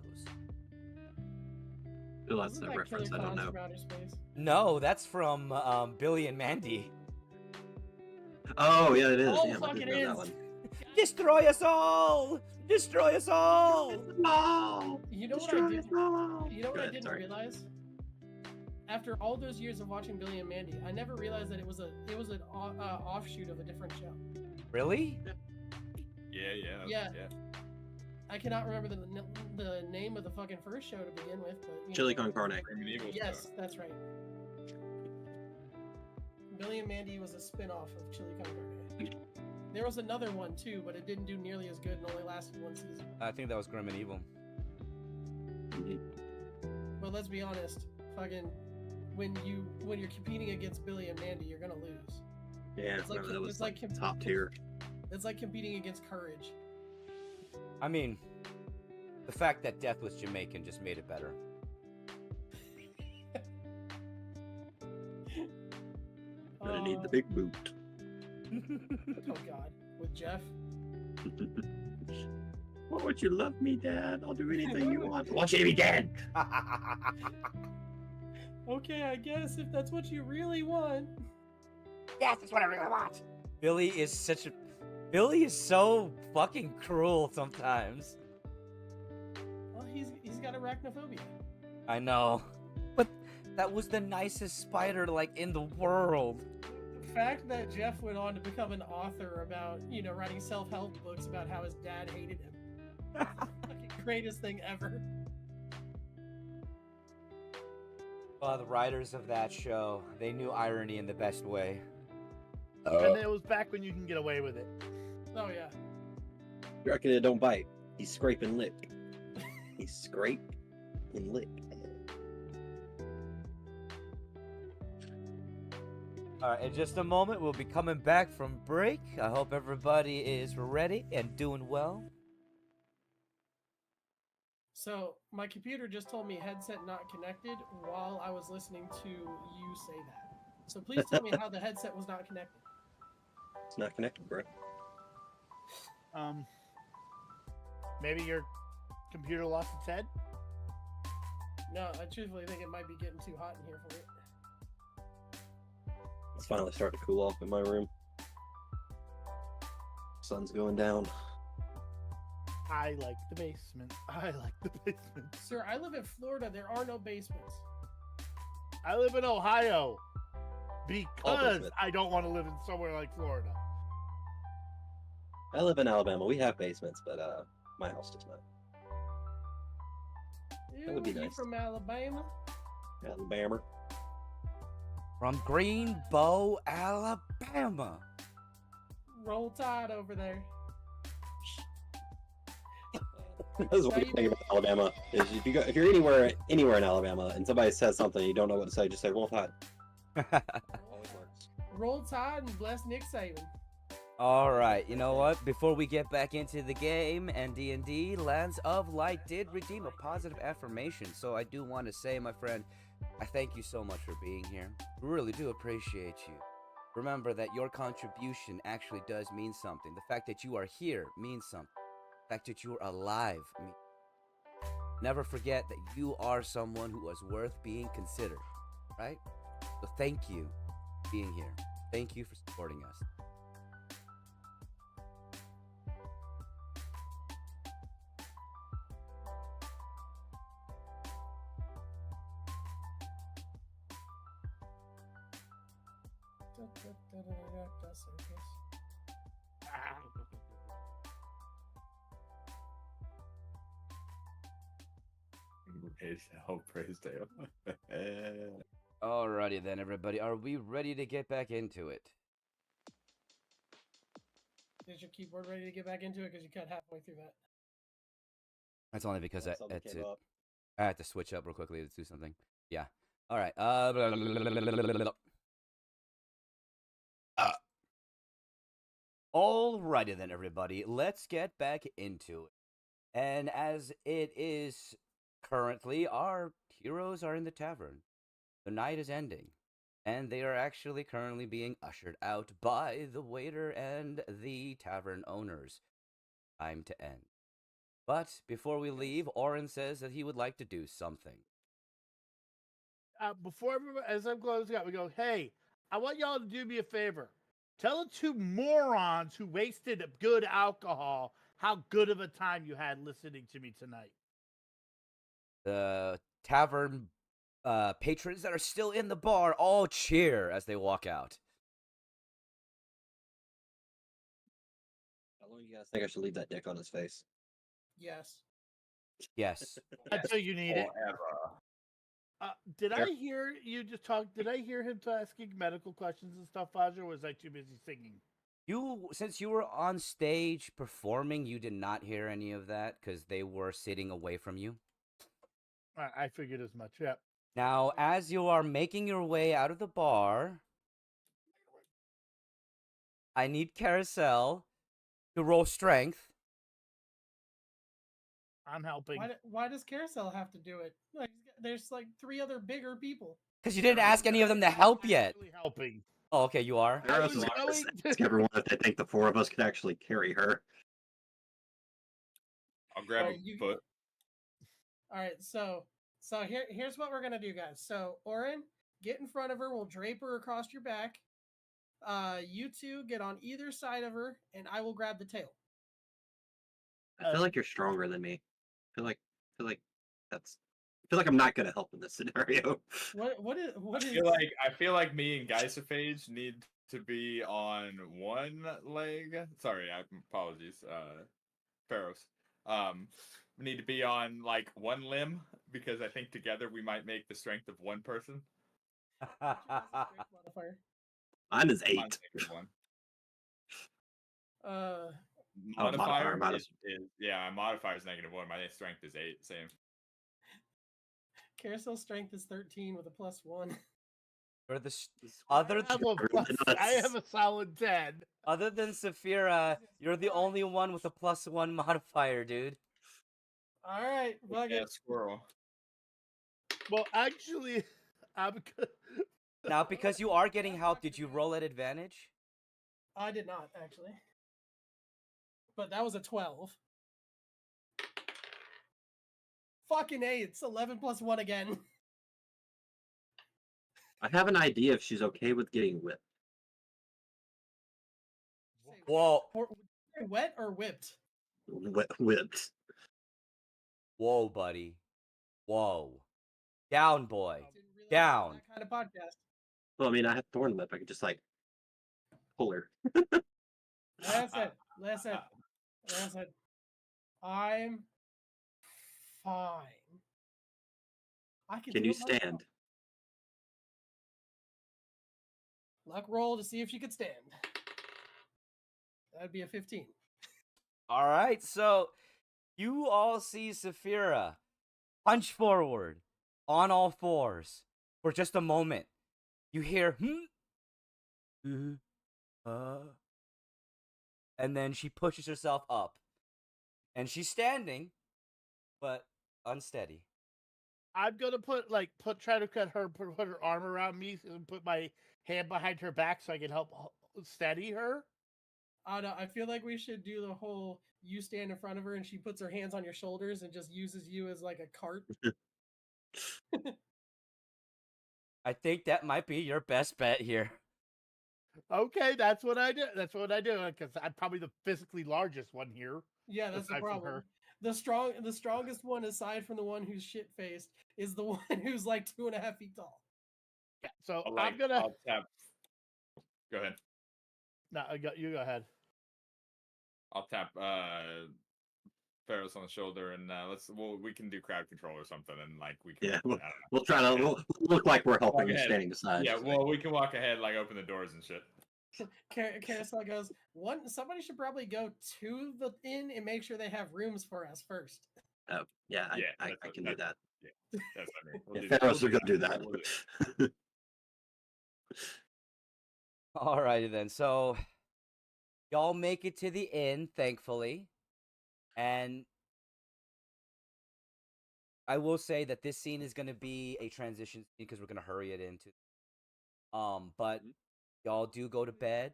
C: Ooh, that's
D: Isn't
C: a
D: that
C: reference I
D: Killer
C: don't
D: Clowns
C: know.
D: from Outer Space?
G: No, that's from Billy and Mandy.
C: Oh, yeah, it is.
D: Oh,
C: Damn, I
D: fuck,
C: didn't
D: it
C: know that
D: is.
C: one.
G: Destroy us all! Destroy us all!
C: No!
D: You know what
C: Destroy
D: I did?
C: us all!
D: You know what
C: Go
D: I
C: ahead,
D: didn't
C: sorry.
D: realize? After all those years of watching Billy and Mandy, I never realized that it was an offshoot of a different show.
G: Really?
E: Yeah.
D: I cannot remember the name of the fucking first show to begin with, but you
C: Chili
D: know.
C: con carne.
E: Medieval
D: Yes,
E: stuff.
D: that's right. Billy and Mandy was a spin-off of Chili con Carne. There was another one too, but it didn't do nearly as good and only lasted 1 season.
G: I think that was Grim and Evil.
D: But let's be honest, fucking when you're competing against Billy and Mandy, you're gonna lose.
C: Yeah,
D: It's like-
C: that was
D: it's like
C: top tier.
D: It's like competing against Courage.
G: I mean, the fact that Death was Jamaican just made it better.
C: Gonna need the big boot.
D: Oh God, with Jeff.
C: What would you love me, Dad? I'll do anything you want. I want you to be dead.
D: Okay, I guess if that's what you really want.
G: Yes, that's what I really want. Billy is so fucking cruel sometimes.
D: Well, he's got arachnophobia.
G: I know. But that was the nicest spider like in the world.
D: The fact that Jeff went on to become an author about, writing self-help books about how his dad hated him. Fucking greatest thing ever.
G: Well, the writers of that show, they knew irony in the best way.
F: And it was back when you can get away with it.
D: Oh yeah.
C: You reckon it don't bite? He's scrape and lick. He's scrape and lick.
G: All right, in just a moment, we'll be coming back from break. I hope everybody is ready and doing well.
D: So my computer just told me headset not connected while I was listening to you say that. So please tell me how the headset was not connected.
C: It's not connected, bro.
F: Maybe your computer lost its head.
D: No, I truthfully think it might be getting too hot in here for it.
C: It's finally starting to cool off in my room. Sun's going down.
F: I like the basement. I like the basement.
D: Sir, I live in Florida. There are no basements.
F: I live in Ohio because
C: basement.
F: I don't want to live in somewhere like Florida.
C: I live in Alabama. We have basements, but my house does not. That would be
D: You
C: nice.
D: from Alabama?
C: Alabama.
G: From Greenbow, Alabama.
D: Roll Tide over there.
C: That's one thing about Alabama is if you're anywhere in Alabama and somebody says something you don't know what to say, just say "Roll Tide." Always works.
D: Roll Tide and bless Nick Saban.
G: All right, you know what? Before we get back into the game and D&D, Lands of Light did redeem a positive affirmation. So I do want to say, my friend, I thank you so much for being here. Really do appreciate you. Remember that your contribution actually does mean something. The fact that you are here means something. The fact that you are alive means. Never forget that you are someone who is worth being considered, right? So thank you for being here. Thank you for supporting us.
E: Praise Dale.
G: Alrighty then, everybody. Are we ready to get back into it?
D: Is your keyboard ready to get back into it? Because you cut halfway through that.
G: That's only because I
C: Something
G: had
C: came
G: to.
C: up.
G: I had to switch up real quickly to do something. Yeah. All right. Alrighty then, everybody. Let's get back into it. And as it is currently, our heroes are in the tavern. The night is ending, and they are actually currently being ushered out by the waiter and the tavern owners. Time to end. But before we leave, Oren says that he would like to do something.
F: Before everybody, as I'm closing out, we go, hey, I want y'all to do me a favor. Tell the two morons who wasted good alcohol how good of a time you had listening to me tonight.
G: The tavern patrons that are still in the bar all cheer as they walk out.
C: How long do you guys think I should leave that dick on his face?
D: Yes.
G: Yes.
F: Until you need it.
E: Forever.
F: Did I hear you just talk? Did I hear him asking medical questions and stuff, Faja, or was I too busy singing?
G: Since you were on stage performing, you did not hear any of that because they were sitting away from you.
F: I figured as much, yeah.
G: Now, as you are making your way out of the bar, I need Carousel to roll strength.
F: I'm helping.
D: Why does Carousel have to do it? Like, there's like 3 other bigger people.
G: Because you didn't ask any of them to help yet.
F: Really helping.
G: Oh, okay, you are.
C: Eros is
F: was
C: going
F: going
C: to ask everyone if they think the 4 of us could actually carry her.
E: I'll grab
D: Alright,
E: a foot.
D: All right, so here's what we're gonna do, guys. So Oren, get in front of her. We'll drape her across your back. You two get on either side of her, and I will grab the tail.
C: I feel like you're stronger than me. I feel like I'm not gonna help in this scenario.
D: What is?
E: I feel like me and Geisophage need to be on one leg. Sorry, apologies, Pharaohs. We need to be on like one limb because I think together we might make the strength of one person.
D: Modifier?
C: Mine is 8.
E: Mine's -1.
C: modifier,
E: Modifier modifier is -1. My strength is 8. Same.
D: Carousel's strength is 13 with a +1.
G: You're the other
F: I have a solid 10.
G: other than Saphira, you're the only one with a +1 modifier, dude.
D: All right, fuck
E: Yeah,
D: it.
E: squirrel.
F: Well, actually, I'm good.
G: Now, because you are getting help, did you roll at advantage?
D: I did not actually, but that was a 12. Fucking A! It's 11 plus 1 again.
C: I have an idea if she's okay with getting whipped.
G: Whoa,
D: Wet or whipped?
C: Whipped.
G: whoa, buddy. Whoa. Down, boy.
D: Didn't realize
G: Down.
D: that kind of podcast.
C: Well, I mean, I have thorn whip. I could just like pull her.
D: Listen. I'm fine. I
C: Can
D: do
C: you
D: it myself.
C: stand?
D: Luck roll to see if she could stand. That'd be a 15.
G: All right, so you all see Saphira punch forward on all fours for just a moment. You hear, and then she pushes herself up. And she's standing, but unsteady.
F: I'm gonna try to put her arm around me and put my hand behind her back so I can help steady her.
D: No, I feel like we should do the whole you stand in front of her and she puts her hands on your shoulders and just uses you as like a cart.
G: I think that might be your best bet here.
F: Okay, that's what I do. Because I'm probably the physically largest one here.
D: Yeah, that's the
F: aside from
D: problem.
F: her.
D: The strongest one, aside from the one who's shit faced, is the one who's like 2.5 feet tall.
F: Yeah, so
E: I'll tap. Go ahead.
F: No, you go ahead.
E: I'll tap Ferris on the shoulder and we can do crowd control or something and like we can.
C: Yeah, we'll try to we'll look like we're helping and
E: ahead.
C: standing beside.
E: Yeah, well, we can walk ahead, like open the doors and shit.
D: Carousel goes, somebody should probably go to the inn and make sure they have rooms for us first.
C: Oh, yeah,
E: Yeah,
C: I can do that.
E: Yeah, that's what I mean. We'll
C: Yeah,
E: do
C: Ferris will go do
E: that.
C: that.
E: We'll do it.
G: Alrighty then. So y'all make it to the inn, thankfully. And I will say that this scene is gonna be a transition scene because we're gonna hurry it into. But y'all do go to bed.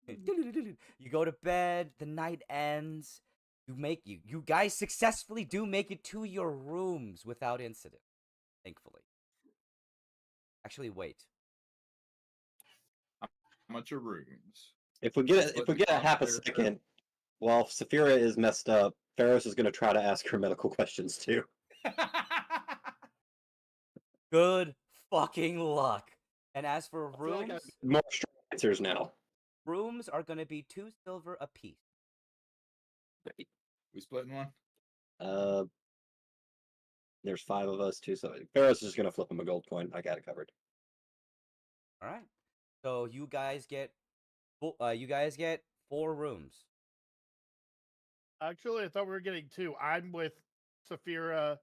G: You go to bed. The night ends. You guys successfully do make it to your rooms without incident. Thankfully. Actually, wait.
E: How much are rooms?
C: If we get a half a second, while Saphira is messed up, Ferris is going to try to ask her medical questions too.
G: Good fucking luck. And as for
C: I feel like I
G: rooms,
C: have more strong answers now.
G: rooms are going to be 2 silver apiece.
E: We splitting one?
C: There's 5 of us too, so Ferris is just going to flip him a gold coin. I got it covered.
G: All right. So you guys get 4 rooms.
F: Actually, I thought we were getting 2. I'm with Saphira.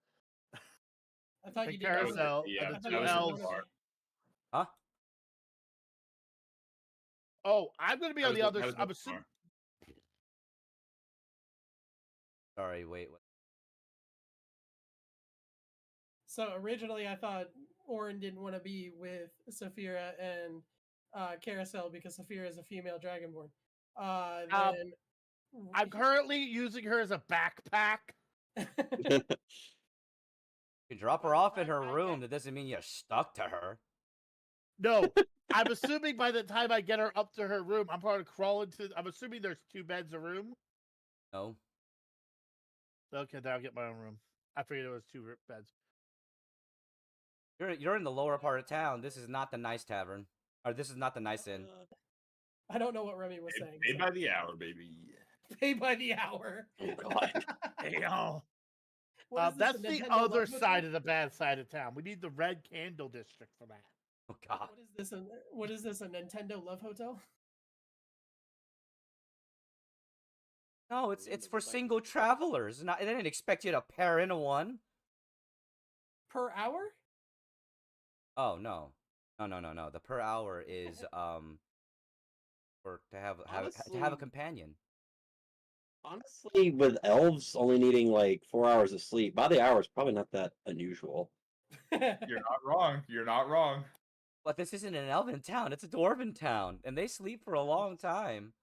D: I thought
F: The
D: you did.
F: carousel
E: Yeah,
F: and the
D: I thought
F: 2
D: you said
F: elves.
D: bonus.
G: Huh?
F: Oh, I'm gonna be on the other. I'm assuming.
G: Sorry, wait. What?
D: So originally, I thought Orin didn't want to be with Saphira and Carousel because Saphira is a female dragonborn. Then
F: I'm currently using her as a backpack.
G: You drop her off in her room. That doesn't mean you're stuck to her.
F: No, I'm assuming by the time I get her up to her room, I'm probably crawling to. I'm assuming there's 2 beds a room.
G: No.
F: Okay, then I'll get my own room. I figured it was 2 beds.
G: You're in the lower part of town. This is not the nice tavern. Or this is not the nice inn.
D: I don't know what Remy was saying.
E: Paid by the hour, baby.
D: Pay by the hour.
C: Oh god.
F: Damn.
D: What is this,
F: That's
D: a
F: the
D: Nintendo
F: other
D: Love
F: side
D: Hotel?
F: of the bad side of town. We need the red candle district for that.
G: Oh god.
D: What is this? A Nintendo Love Hotel?
G: No, it's for single travelers. Not, they didn't expect you to pair into one.
D: Per hour?
G: Oh no. No. The per hour is for to have a
C: Honestly,
G: companion.
C: honestly, with elves only needing like 4 hours of sleep, by the hour is probably not that unusual.
E: You're not wrong. You're not wrong.
G: But this isn't an elven town; it's a dwarven town, and they sleep for a long time.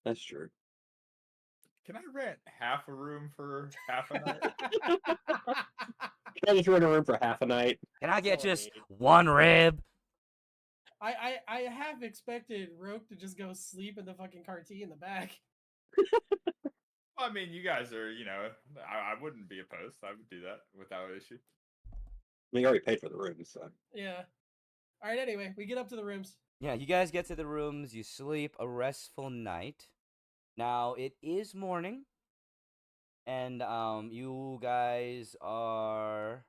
C: That's true.
E: Can I rent half a room for half a night?
C: Can I just rent a room for half a night?
G: Can I
C: That's
G: get
C: all I
G: just
C: need.
G: one rib?
D: I have expected Roke to just go sleep in the fucking cartee in the back.
E: I mean, you guys are, I wouldn't be opposed. I would do that without issue.
C: I mean, you already paid for the room, so.
D: Yeah. All right. Anyway, we get up to the rooms.
G: Yeah, you guys get to the rooms. You sleep a restful night. Now it is morning, and you guys are.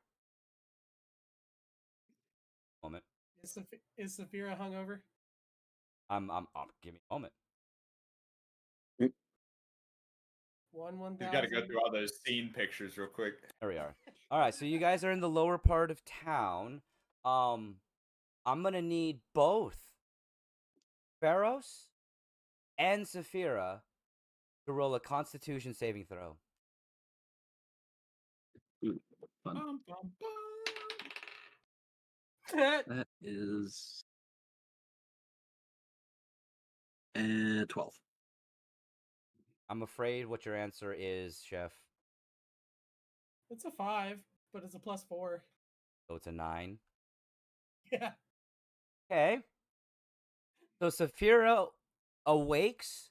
G: Moment.
D: Is Saphira hungover?
G: Give me a moment.
D: One
E: You got to go
D: thousand.
E: through all those scene pictures real quick.
G: There we are. All right, so you guys are in the lower part of town. I'm gonna need both Pharaohs and Saphira to roll a Constitution saving throw.
C: Ooh, fun.
E: Bum, bum, bum.
C: That is 12.
G: I'm afraid what your answer is, Chef.
D: It's a 5, but it's a +4.
G: So it's a 9.
D: Yeah.
G: Okay. So Saphira awakes